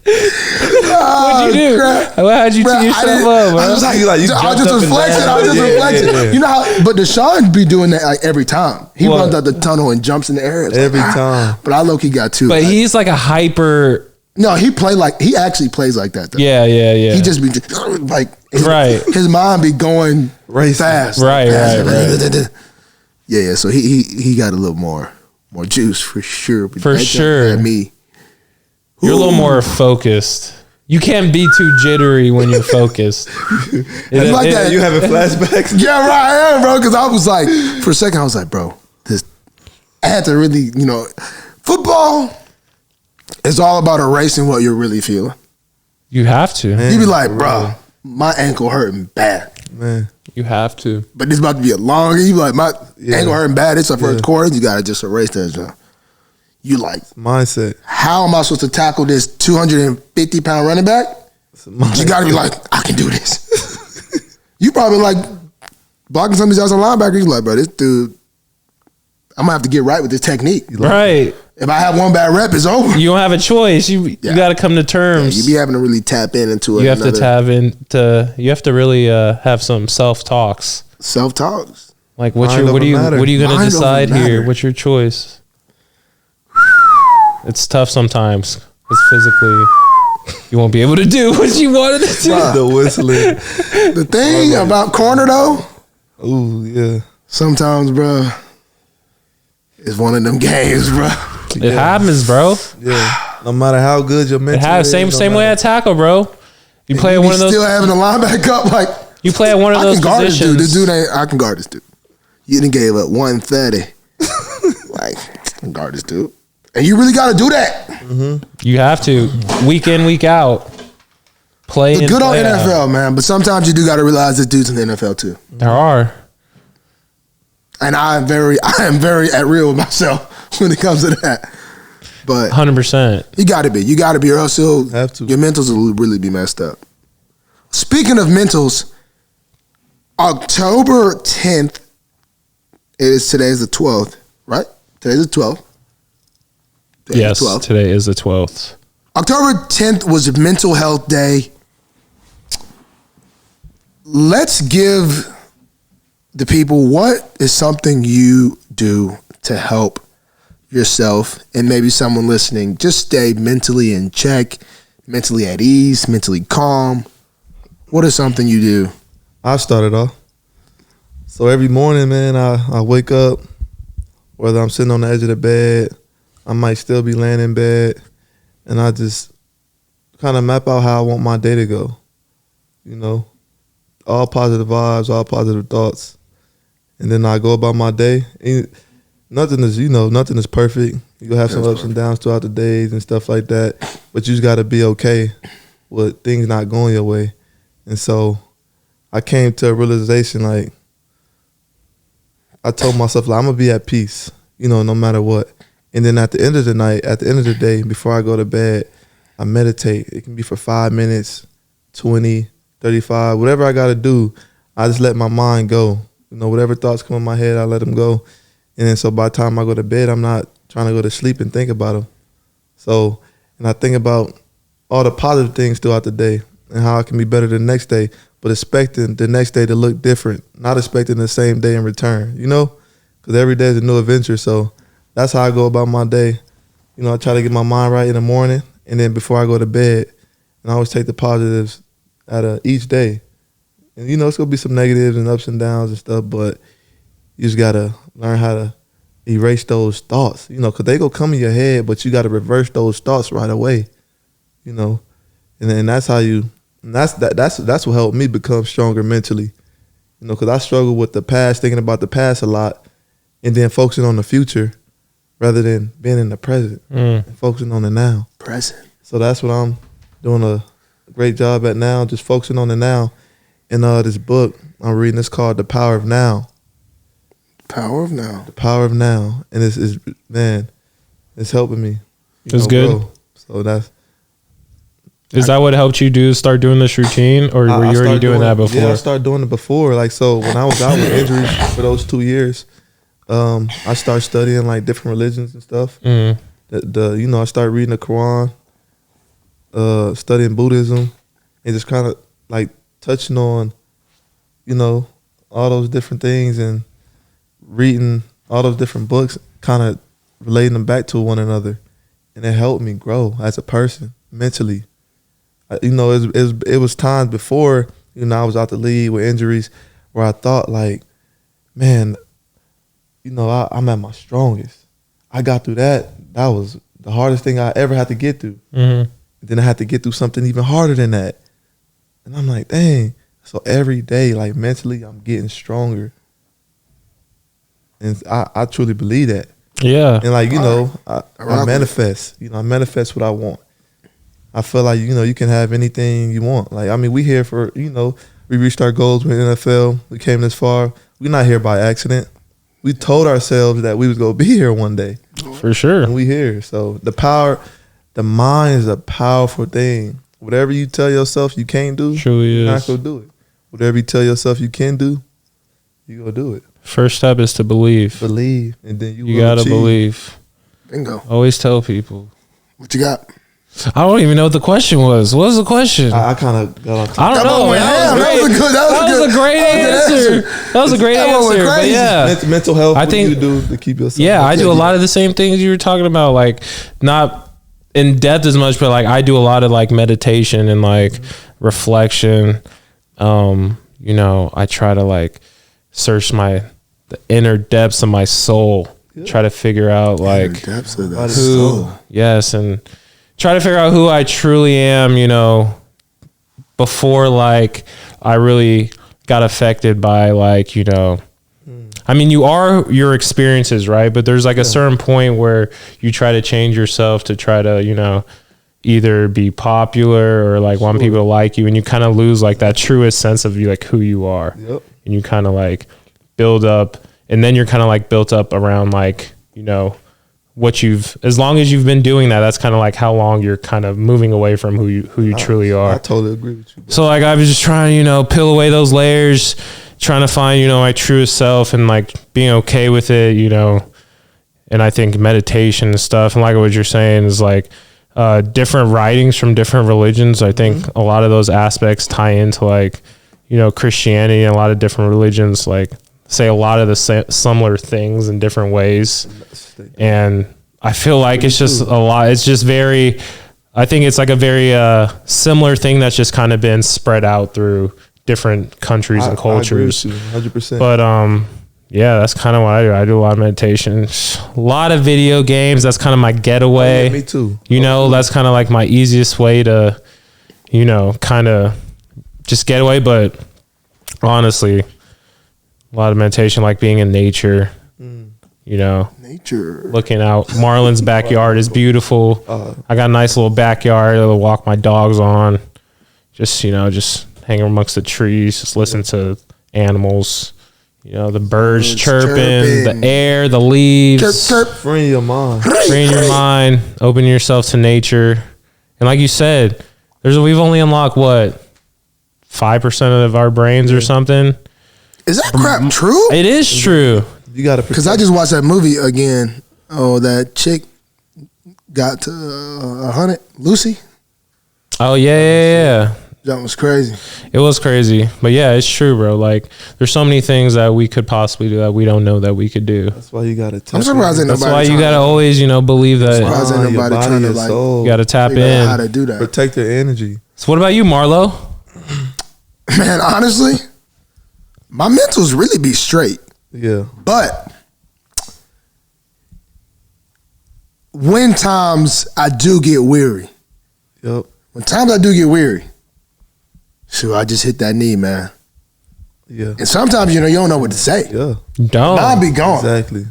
What'd you do? How'd you tee yourself up, bro? I was just reflexing. Yeah. You know how, but Deshaun be doing that like every time. He runs out the tunnel and jumps in the air. Every time. But I low-key got two. But he's like a hyper. No, he actually plays like that though. Yeah. He just be like, his mind be going fast. Right. Yeah. So he got a little more juice for sure. For sure. Me. You're a little more focused. You can't be too jittery when you're focused. It's like that. You having flashbacks? Yeah, right, I am, bro. Because I was like, for a second, I was like, bro, I had to really, football. It's all about erasing what you're really feeling. You have to. Man, you be like, bro, my ankle hurting bad. Man. You have to. But it's about to be a long, you be like, my ankle hurting bad. It's the first quarter. You got to just erase that. You like. Mindset. How am I supposed to tackle this 250-pound running back? You got to be like, I can do this. You probably like blocking some of these outside linebackers. You like, bro, this dude, I'm going to have to get right with this technique. Right. If I have one bad rep, it's over. You don't have a choice. You got to come to terms. You be having to really tap into it. You have to really have some self-talks. Self-talks. Like what are you going to decide here? What's your choice? It's tough sometimes because physically you won't be able to do what you wanted to do. The whistling. The thing about corner though. Ooh, yeah. Sometimes, bro, it's one of them games, bro. It happens, bro. Yeah. No matter how good your mental is. Same way at tackle, bro. You play at one of those. Still having a linebacker up, like you play at one of those positions. This dude ain't. I can guard this dude. You done gave up 130. Like, I can guard this dude, and you really got to do that. Mm-hmm. You have to week in, week out. Play. It's good on NFL, man, but sometimes you do got to realize there's dudes in the NFL too. There are. And I am very at real with myself when it comes to that. But 100%. You got to be, or else your mentals will really be messed up. Speaking of mentals, October 10th today's the 12th, right? Today's the 12th. Today is the 12th. October 10th was Mental Health Day. Let's give the people, what is something you do to help yourself and maybe someone listening just stay mentally in check, mentally at ease, mentally calm? What is something you do? I started off. So every morning, man, I wake up, whether I'm sitting on the edge of the bed, I might still be laying in bed, and I just kind of map out how I want my day to go. You know, all positive vibes, all positive thoughts. And then I go about my day. And nothing is perfect. You'll have some ups and downs throughout the days and stuff like that. But you just got to be okay with things not going your way. And so I came to a realization, like, I told myself, like, I'm going to be at peace, no matter what. And then at the end of the night, at the end of the day, before I go to bed, I meditate. It can be for 5 minutes, 20, 35, whatever I got to do. I just let my mind go. Whatever thoughts come in my head, I let them go. And then so by the time I go to bed, I'm not trying to go to sleep and think about them. So, and I think about all the positive things throughout the day and how I can be better the next day, but expecting the next day to look different, not expecting the same day in return, because every day is a new adventure. So that's how I go about my day. I try to get my mind right in the morning, and then before I go to bed, and I always take the positives out of each day. And, it's going to be some negatives and ups and downs and stuff, but you just got to learn how to erase those thoughts, because they go come in your head, but you got to reverse those thoughts right away, and then that's how that's what helped me become stronger mentally, because I struggle with the past, thinking about the past a lot, and then focusing on the future rather than being in the present and focusing on the now. Present. So that's what I'm doing a great job at now, just focusing on the now. And this book I'm reading, it's called The Power of Now. Power of Now. The Power of Now. And it's helping me. It's good. Grow. So is that what helped you start doing this routine, or were you already doing that before? Yeah, I started doing it before. Like, so when I was out with injuries for those 2 years, I started studying like different religions and stuff. Mm-hmm. I started reading the Quran, studying Buddhism, and just kind of like touching on, all those different things and reading all those different books, kind of relating them back to one another. And it helped me grow as a person, mentally. It was times before, I was out the league with injuries where I thought like, man, I'm at my strongest. I got through that. That was the hardest thing I ever had to get through. Mm-hmm. Then I had to get through something even harder than that. And I'm like, dang. So every day, like mentally, I'm getting stronger. And I truly believe that. Yeah. And like, you know, I manifest. You know, I manifest what I want. I feel like, you know, you can have anything you want. Like, I mean, we here for, you know, we reached our goals with NFL. We came this far. We're not here by accident. We told ourselves that we was going to be here one day. For sure. And we here. So the mind is a powerful thing. Whatever you tell yourself you can't do, you're not going to do it. Whatever you tell yourself you can do, you're going to do it. First step is to believe. Believe. And then you got to believe. Bingo. Always tell people. What you got? I don't even know what the question was. What was the question? I kind of got off topic. I don't know. That was a great answer. That was a great answer. But yeah. Mental health, what do you do to keep yourself? Yeah, I do a lot of the same things you were talking about, like not in depth as much, but like I do a lot of like meditation and like reflection. You know, I try to like search the inner depths of my soul. Yeah. Try to figure out like depths of that soul. Yes, and try to figure out who I truly am, you know, before like I really got affected by like, you know, I mean, you are your experiences, right? But there's like a certain point where you try to change yourself to try to, you know, either be popular or like want people to like you, and you kind of lose like that truest sense of you, like who you are. Yep. And you kind of like build up, and then you're kind of like built up around like, you know, as long as you've been doing that, that's kind of like how long you're kind of moving away from who you truly are. I totally agree with you, bro. So like I was just trying to, you know, peel away those layers, trying to find, you know, my truest self and like being okay with it, you know. And I think meditation and stuff, and like what you're saying is like different writings from different religions. I think a lot of those aspects tie into like, you know, Christianity, and a lot of different religions like say a lot of the similar things in different ways. And I feel like it's just a lot. It's just very, I think it's like a very similar thing that's just kind of been spread out through different countries and cultures. I agree with you, 100%. But yeah, that's kind of what I do. I do a lot of meditation, a lot of video games. That's kind of my getaway. Oh, yeah, me too. You know, that's kind of like my easiest way to, you know, kind of just get away. But honestly, a lot of meditation, like being in nature, you know, looking out. Marlon's backyard is beautiful. I got a nice little backyard to walk my dogs on. Just, you know, just hang amongst the trees, just listen to animals, you know, the birds chirping, the air, the leaves. Chirp, chirp. Freeing your mind. Freeing your mind, open yourself to nature. And like you said, we've only unlocked what, 5% of our brains or something. Is that crap true? It is true. You got to, because I just watched that movie again. Oh, that chick got to 100, Lucy. Oh yeah. That was crazy. It was crazy, but yeah, it's true, bro. Like, there's so many things that we could possibly do that we don't know that we could do. That's why you got to. I'm surprised ain't nobody. That's why you got to always, you know, believe that. Surprised ain't nobody trying to like. You got to tap in. How to do that? Protect their energy. So what about you, Marlo? Man, honestly, my mentals really be straight. Yeah. But when times I do get weary. Yep. When times I do get weary, shoot, I just hit that knee, man. Yeah. And sometimes, you know, you don't know what to say. Yeah. Don't. I'll be gone. Exactly.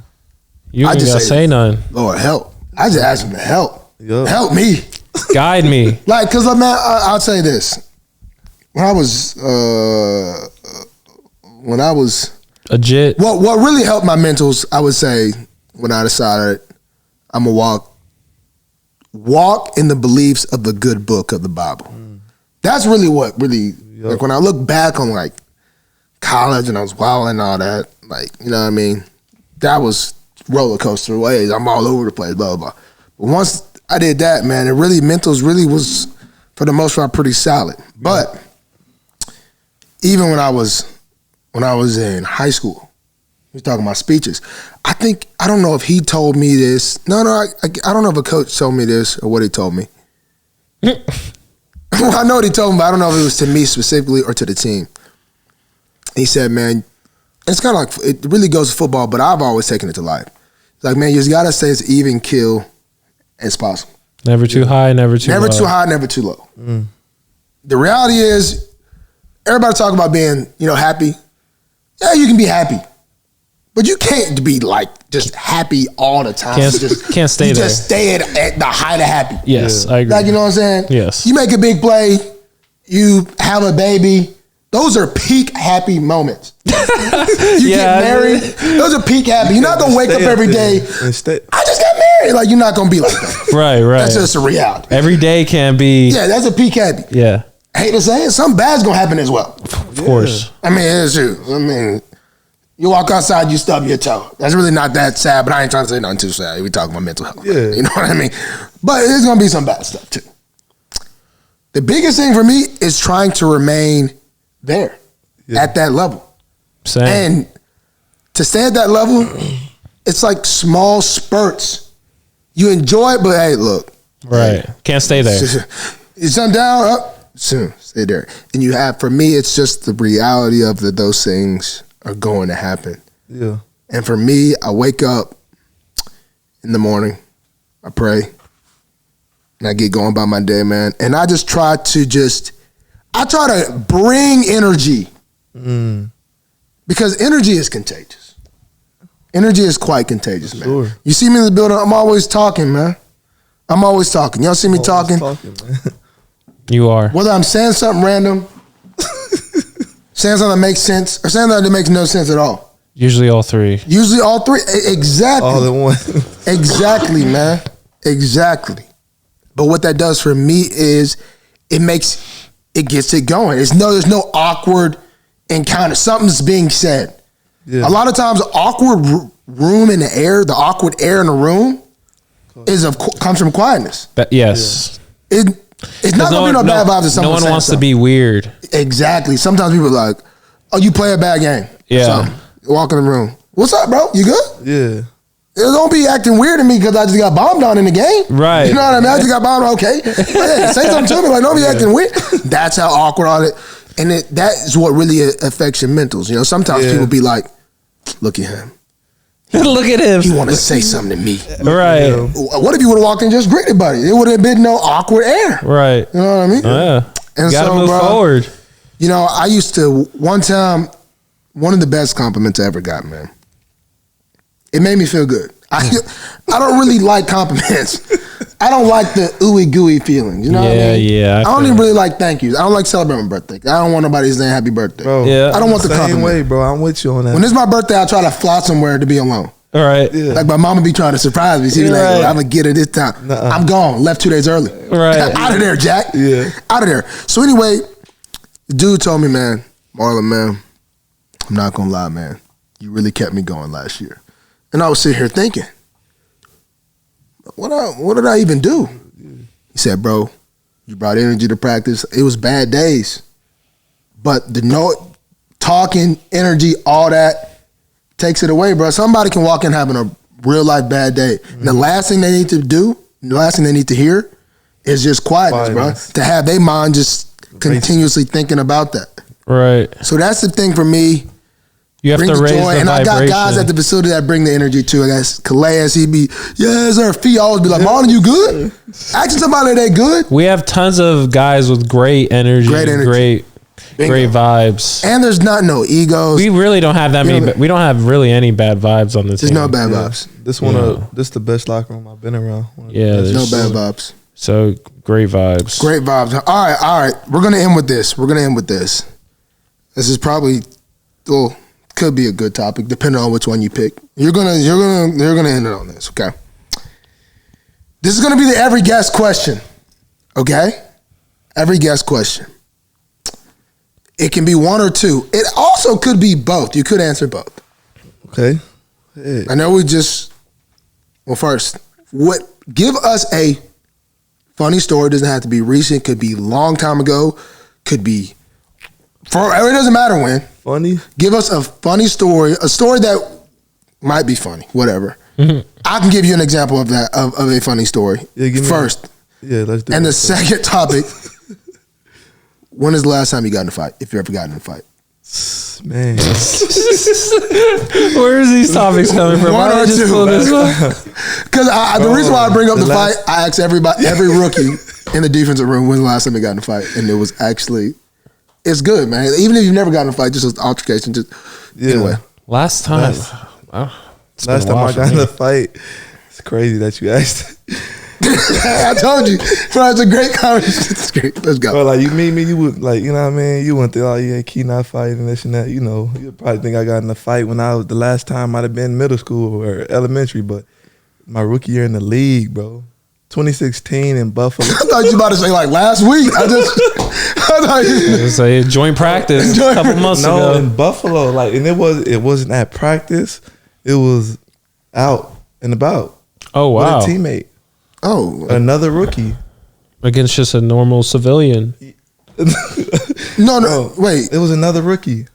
You ain't gotta say nothing. Lord, help. I just ask him to help. Yep. Help me. Guide me. Like, because, man, I'll say this. When I was a jit. What really helped my mentals, I would say, when I decided I'm going to walk in the beliefs of the good book of the Bible. That's really what really, like when I look back on like college and I was wild and all that, like, you know what I mean? That was roller coaster ways. I'm all over the place, blah, blah, blah. But once I did that, man, mentals really was, for the most part, pretty solid. But even when I was in high school, he was talking about speeches. I don't know if he told me this. No, I don't know if a coach told me this or what he told me. Well, I know what he told me, but I don't know if it was to me specifically or to the team. He said, man, it's kind of like, it really goes to football, but I've always taken it to life. It's like, man, you just got to say it's even kill as possible. Never too high, never too low. Never too high, never too low. The reality is, everybody talk about being, you know, happy. Yeah, you can be happy. But you can't be like just happy all the time. Can't stay there. Just stay at the height of happy. Yes, I agree. Like, you know what I'm saying? Yes. You make a big play, you have a baby. Those are peak happy moments. You get married. Those are peak happy. You're not gonna wake up every day. I just got married. Like, you're not gonna be like that. Right. That's just a reality. Every day can be. Yeah, that's a peak happy. Yeah. I hate to say it, something bad's gonna happen as well. Of course. I mean, it's true. I mean, you walk outside, you stub your toe. That's really not that sad, but I ain't trying to say nothing too sad. We talking about mental health. Yeah. You know what I mean? But there's gonna be some bad stuff too. The biggest thing for me is trying to remain there at that level. Same. And to stay at that level, it's like small spurts. You enjoy it, but hey, look. Right. Can't stay there. It's on down, up, soon. Stay there. And you have, for me, it's just the reality of that those things are going to happen. Yeah. And for me, I wake up in the morning, I pray, and I get going by my day, man. And I just try to bring energy. Because energy is contagious. Energy is quite contagious, man. Sure. You see me in the building, I'm always talking, man. I'm always talking. Y'all see me talking? Man. You are. Whether I'm saying something random, saying something that makes sense, or saying something that makes no sense at all. Usually all three. Usually all three. Exactly. All in one. Exactly, man. Exactly. But what that does for me is it gets it going. There's no awkward encounter. Something's being said. Yeah. A lot of times, awkward room in the air, the awkward air in the room, comes from quietness. Yes. Yeah. It's not going to be no bad vibes if someone No one wants something. to be weird. Exactly. Sometimes people are like, oh, you play a bad game. Yeah. Walk in the room. What's up, bro? You good? Yeah. Don't be acting weird to me because I just got bombed on in the game. Right. You know what I mean? I just got bombed on. Okay. But hey, say something to me. Like, don't be acting weird. That's how awkward all it. And that is what really affects your mentals. You know, sometimes people be like, look at him. Look at him. He want to say something to me. Right. What if you would have walked in and just greeted buddy? It would have been no awkward air. Right. You know what I mean? Yeah. And gotta so, move forward. You know, I used to, one time, one of the best compliments I ever got, man. It made me feel good. I don't really like compliments. I don't like the ooey gooey feelings. You know what I mean? Yeah. I don't even really like thank yous. I don't like celebrating my birthday. I don't want nobody saying happy birthday. Bro, I don't want the compliment. Same way, bro. I'm with you on that. When it's my birthday, I try to fly somewhere to be alone. All right. Yeah. Like my mama be trying to surprise me. She be like, I'm gonna get it this time. I'm gone. Left 2 days early. Right. Out of there, Jack. Yeah. Out of there. So anyway, the dude told me, man, Marlon, man, I'm not gonna lie, man. You really kept me going last year. And I was sitting here thinking, what did I even do? He said, bro, you brought energy to practice. It was bad days. But the talking, energy, all that takes it away, bro. Somebody can walk in having a real life bad day. And the last thing they need to do, the last thing they need to hear is just quietness, bro. To have their mind just continuously thinking about that. Right. So that's the thing for me. You have to raise the and vibration. I got guys at the facility that bring the energy too. I got Calais, he be, yes, sir. Fee always be like, Marlon, you good? Asking somebody they good. We have tons of guys with great energy, great vibes. And there's no egos. We really don't have that many. We don't have really any bad vibes on this team. There's no bad vibes. This the best locker room I've been around. There's no bad vibes. So great vibes. Great vibes. All right. We're gonna end with this. This is probably could be a good topic, depending on which one you pick. You're gonna end it on this, okay? This is gonna be the every guest question, okay? Every guest question. It can be one or two. It also could be both. You could answer both. Okay. Hey. I know first, give us a funny story. It doesn't have to be recent. Could be a long time ago. Could be it doesn't matter when. Funny? Give us a funny story, a story that might be funny, whatever. Mm-hmm. I can give you an example of that, of a funny story. First. Let's do it. And the second topic, when is the last time you got in a fight, if you ever got in a fight? Man. Where is these topics coming from? One or two. Because the reason why I bring up the fight, I asked every rookie in the defensive room when's the last time they got in a fight, and it was actually... It's good, man. Even if you've never gotten in a fight, just an altercation. Anyway. Last time. Last time I got in a fight, it's crazy that you asked. I told you, bro. It's a great conversation. It's great. Let's go. Bro, like you meet me, you would like, you know what I mean. You went through, oh yeah, Key not fighting and this and that. You know, you probably think I got in a fight when I was the last time might have been middle school or elementary, but my rookie year in the league, bro, 2016 in Buffalo. I thought you were about to say like last week. I thought you say joint practice a couple months ago. No, in Buffalo, like, and it wasn't at practice. It was out and about. Oh wow, with a teammate. Oh, another rookie against just a normal civilian. No, wait. It was another rookie.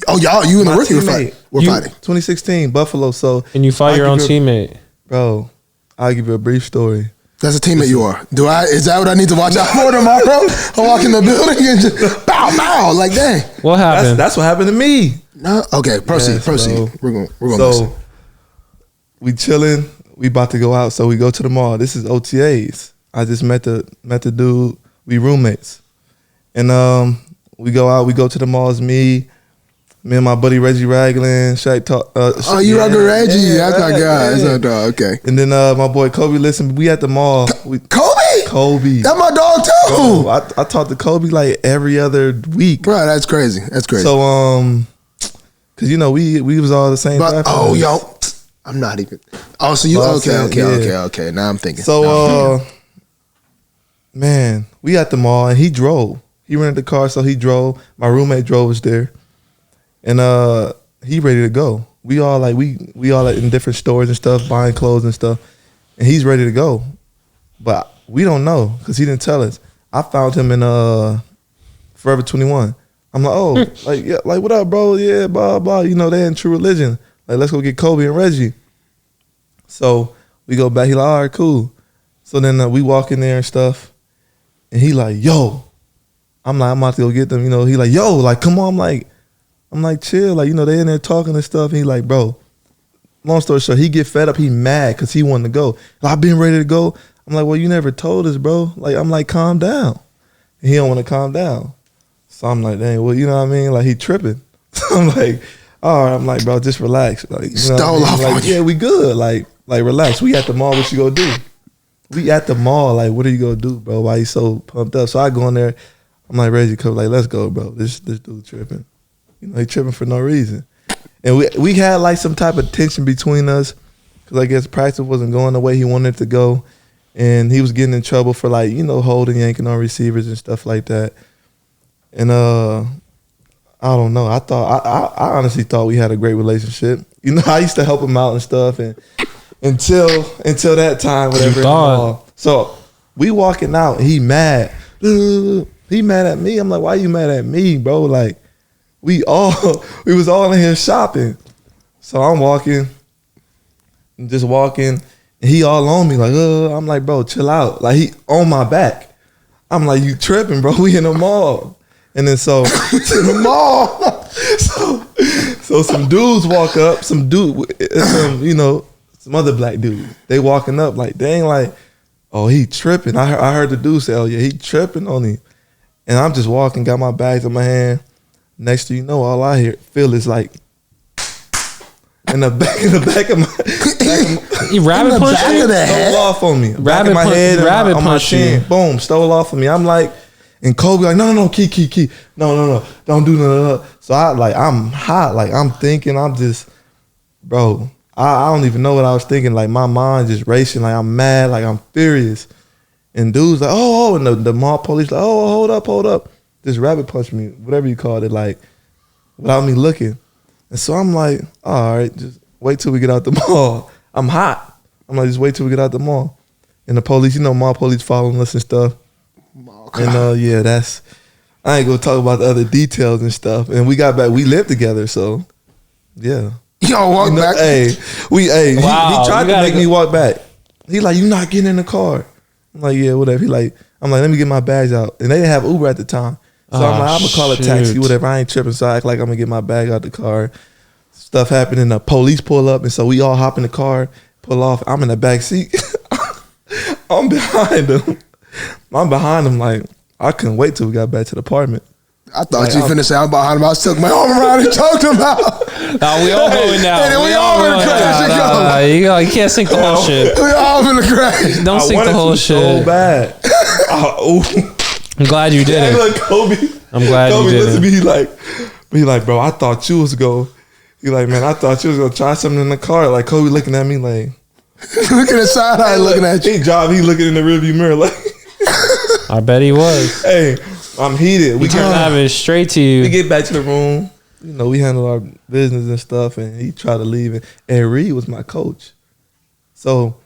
Oh, you and the rookie were fighting. We're fighting. 2016 Buffalo. So and you fight your own teammate, bro. I'll give you a brief story. That's a teammate you are. Is that what I need to watch out for tomorrow? I walk in the building and just bow, like dang. What happened? That's what happened to me. No, okay, proceed. Yes, Bro. We're going. So listen. We chilling. We about to go out, so we go to the mall. This is OTAs. I just met the dude. We roommates, and we go out. We go to the mall. It's me and my buddy Reggie Ragland. Shaq talk. You rock with Reggie? Yeah, that's my guy. That's my dog. Okay. And then my boy Kobe. Listen, we at the mall. Kobe. That's my dog too. Bro, I talk to Kobe like every other week. Bro, that's crazy. So cause you know we was all the same. I'm not even. Oh, so you okay. Now I'm thinking. So man, we at the mall and he drove. He rented the car, so he drove. My roommate drove us there, and he ready to go. We all like we all in different stores and stuff, buying clothes and stuff, and he's ready to go, but we don't know because he didn't tell us. I found him in Forever 21. I'm like, oh, like what up, bro? Yeah, blah blah. You know they in True Religion. Like, let's go get Kobe and Reggie. So we go back. He like, all right, cool. So then we walk in there and stuff, and he like, yo. I'm like, I'm about to go get them. You know, he like, yo, like, come on. I'm like, chill. Like, you know, they in there talking and stuff. And he like, bro. Long story short, he get fed up. He mad because he wanted to go. Like, I've been ready to go. I'm like, well, you never told us, bro. Like, I'm like, calm down. And he don't want to calm down. So I'm like, dang, well, you know what I mean? Like, he tripping. So I'm like, all right, I'm like, bro, just relax. Like, you know Stole off like, on you. yeah, we good. Like, relax. We at the mall. What you gonna do? We at the mall. Like, what are you gonna do, bro? Why you so pumped up? So I go in there. I'm like, Reggie, come, like, let's go, bro. This dude tripping. You know, he tripping for no reason. And we had like some type of tension between us because I guess practice wasn't going the way he wanted it to go, and he was getting in trouble for like, you know, holding, yanking on receivers and stuff like that. And I don't know. I honestly thought we had a great relationship. You know, I used to help him out and stuff, and until that time, whatever. So we walking out, he mad. He mad at me. I'm like, why you mad at me, bro? Like, we was all in here shopping. So I'm walking, and he all on me, like, I'm like, bro, chill out. Like, he on my back. I'm like, you tripping, bro? We in the mall. And then so in the mall, so some dudes walk up, some other black dude. They walking up like, dang, like, oh, he tripping. I heard the dude say, oh yeah, he tripping on him. And I'm just walking, got my bags in my hand. Next thing you know, all I feel is like in the back of my he rabbit punched you? Stole off on me. Back of my head, on my chin. Boom, stole off on me. I'm like, and Kobe like, no, key. No, don't do no. So I'm hot. Like, I'm thinking, I'm just, bro, I don't even know what I was thinking. Like, my mind just racing. Like, I'm mad. Like, I'm furious. And dude's like, oh, and the mall police like, oh, hold up. Just rabbit punched me, whatever you called it, like, without me looking. And so I'm like, all right, just wait till we get out the mall. I'm hot. I'm like, just wait till we get out the mall. And the police, you know, mall police following us and stuff. And I ain't gonna talk about the other details and stuff. And we got back, we lived together, so yeah. Y'all walk back? He tried to make me walk back. He like, you not getting in the car. I'm like, yeah, whatever. I'm like, let me get my bags out. And they didn't have Uber at the time. So I'm like, I'm gonna call a taxi, whatever. I ain't tripping. So I act like I'm gonna get my bag out the car. Stuff happened and the police pull up, and so we all hop in the car, pull off. I'm in the back seat. I'm behind him. Like, I couldn't wait till we got back to the apartment. I thought you finna say I'm behind him. I took my arm around and choked him out. Nah, we all going now. And then we all in the crash. You can't sink the whole shit. We all in the crash. Don't sink the whole shit. So bad. I'm glad you did it. Look, Kobe. I'm glad you did it. He like, bro, I thought you was He like, man, I thought you was gonna try something in the car. Like Kobe looking at me like, looking at side eye, looking at you. He looking in the rearview mirror like. I bet he was. Hey, I'm heated. We turned having straight to you. We get back to the room. You know, we handle our business and stuff, and he tried to leave. And Reed was my coach. So,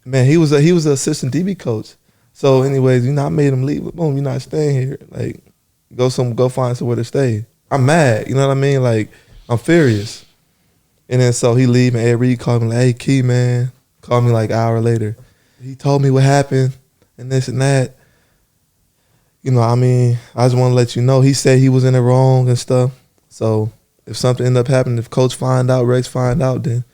man, he was an assistant DB coach. So, anyways, I made him leave. Boom, you're not staying here. Like, go find somewhere to stay. I'm mad. You know what I mean? Like, I'm furious. And then so he leave, and Ed Reed called me like, "Hey, Key, man." Called me like an hour later. He told me what happened and this and that. You know, I mean, I just want to let you know. He said he was in it wrong and stuff. So if something end up happening, if Coach find out, Rex find out, then,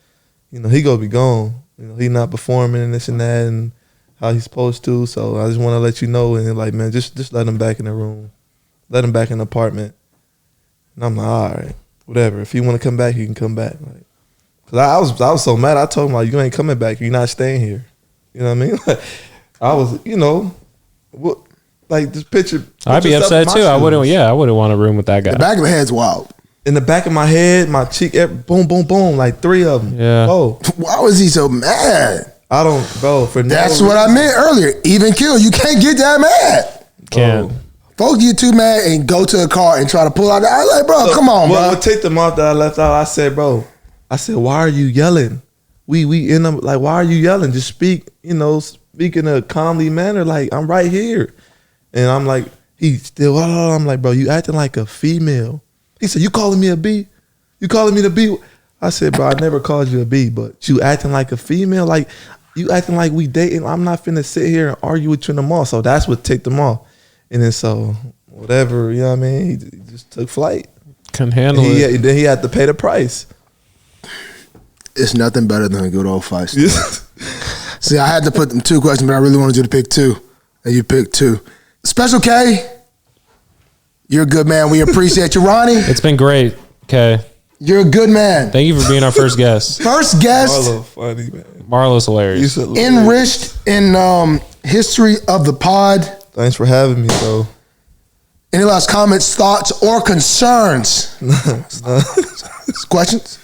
you know, he gonna be gone. You know, he not performing and this and that and how he's supposed to. So I just want to let you know. And like, man, just let him back in the room. Let him back in the apartment. And I'm like, all right, whatever. If he want to come back, he can come back. Like, cause I was so mad. I told him like, you ain't coming back. You're not staying here. You know what I mean? Like, I was, you know, what. Like this picture, I'd be upset too. I wouldn't want a room with that guy. The back of my head's wild. In the back of my head, my cheek, boom, boom, boom, like 3 of them. Yeah. Oh, why was he so mad? I don't, bro. That's what I meant earlier. Even kill, you can't get that mad. Can't. Folks get too mad and go to a car and try to pull out. I was like, bro, come on, bro. Take them off that I left out. I said, bro. I said, why are you yelling? We in them like, why are you yelling? Just speak, you know, speak in a calmly manner. Like I'm right here. And I'm like, he still, I'm like, bro, you acting like a female. He said, you calling me a B? You calling me the B? I said, bro, I never called you a B, but you acting like a female? Like, you acting like we dating. I'm not finna sit here and argue with you in the mall. So that's what ticked him off. And then so, whatever, you know what I mean? He just took flight. Couldn't handle it. Then he had to pay the price. It's nothing better than a good old fight. See, I had to put them 2 questions, but I really wanted you to pick 2. And you picked 2. Special K, you're a good man. We appreciate you. Ronnie. It's been great, K. You're a good man. Thank you for being our first guest. First guest. Marlo, funny, man. Marlo's hilarious. Enriched in history of the pod. Thanks for having me, bro. Any last comments, thoughts, or concerns? Questions?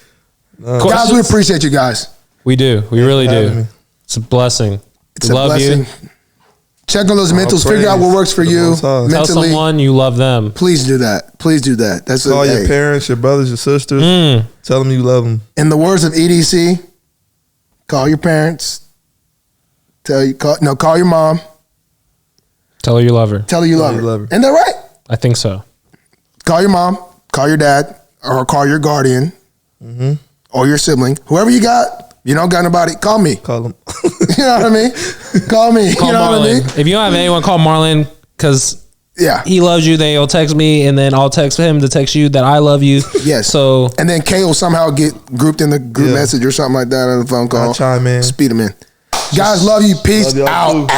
Guys, we appreciate you guys. We do. We really do. It's a blessing. It's a blessing. You. Check on those mentals. Figure out what works for you mentally. Tell someone you love them. Please do that. Please do that. That's call your parents, your brothers, your sisters. Tell them you love them. In the words of EDC, call your parents. Call your mom. Tell her you love her. Tell her you love her. Isn't that right? I think so. Call your mom. Call your dad. Or call your guardian. Mm-hmm. Or your sibling. Whoever you got. You don't got nobody, call me. Call him. You know what I mean? Call me. Call you know Marlon. What I mean? If you don't have anyone, call Marlon because he loves you. Then he'll text me, and then I'll text him to text you that I love you. Yes. So and then Kay will somehow get grouped in the group message or something like that on the phone call. I'll chime in. Speed him in. Guys, love you. Peace out.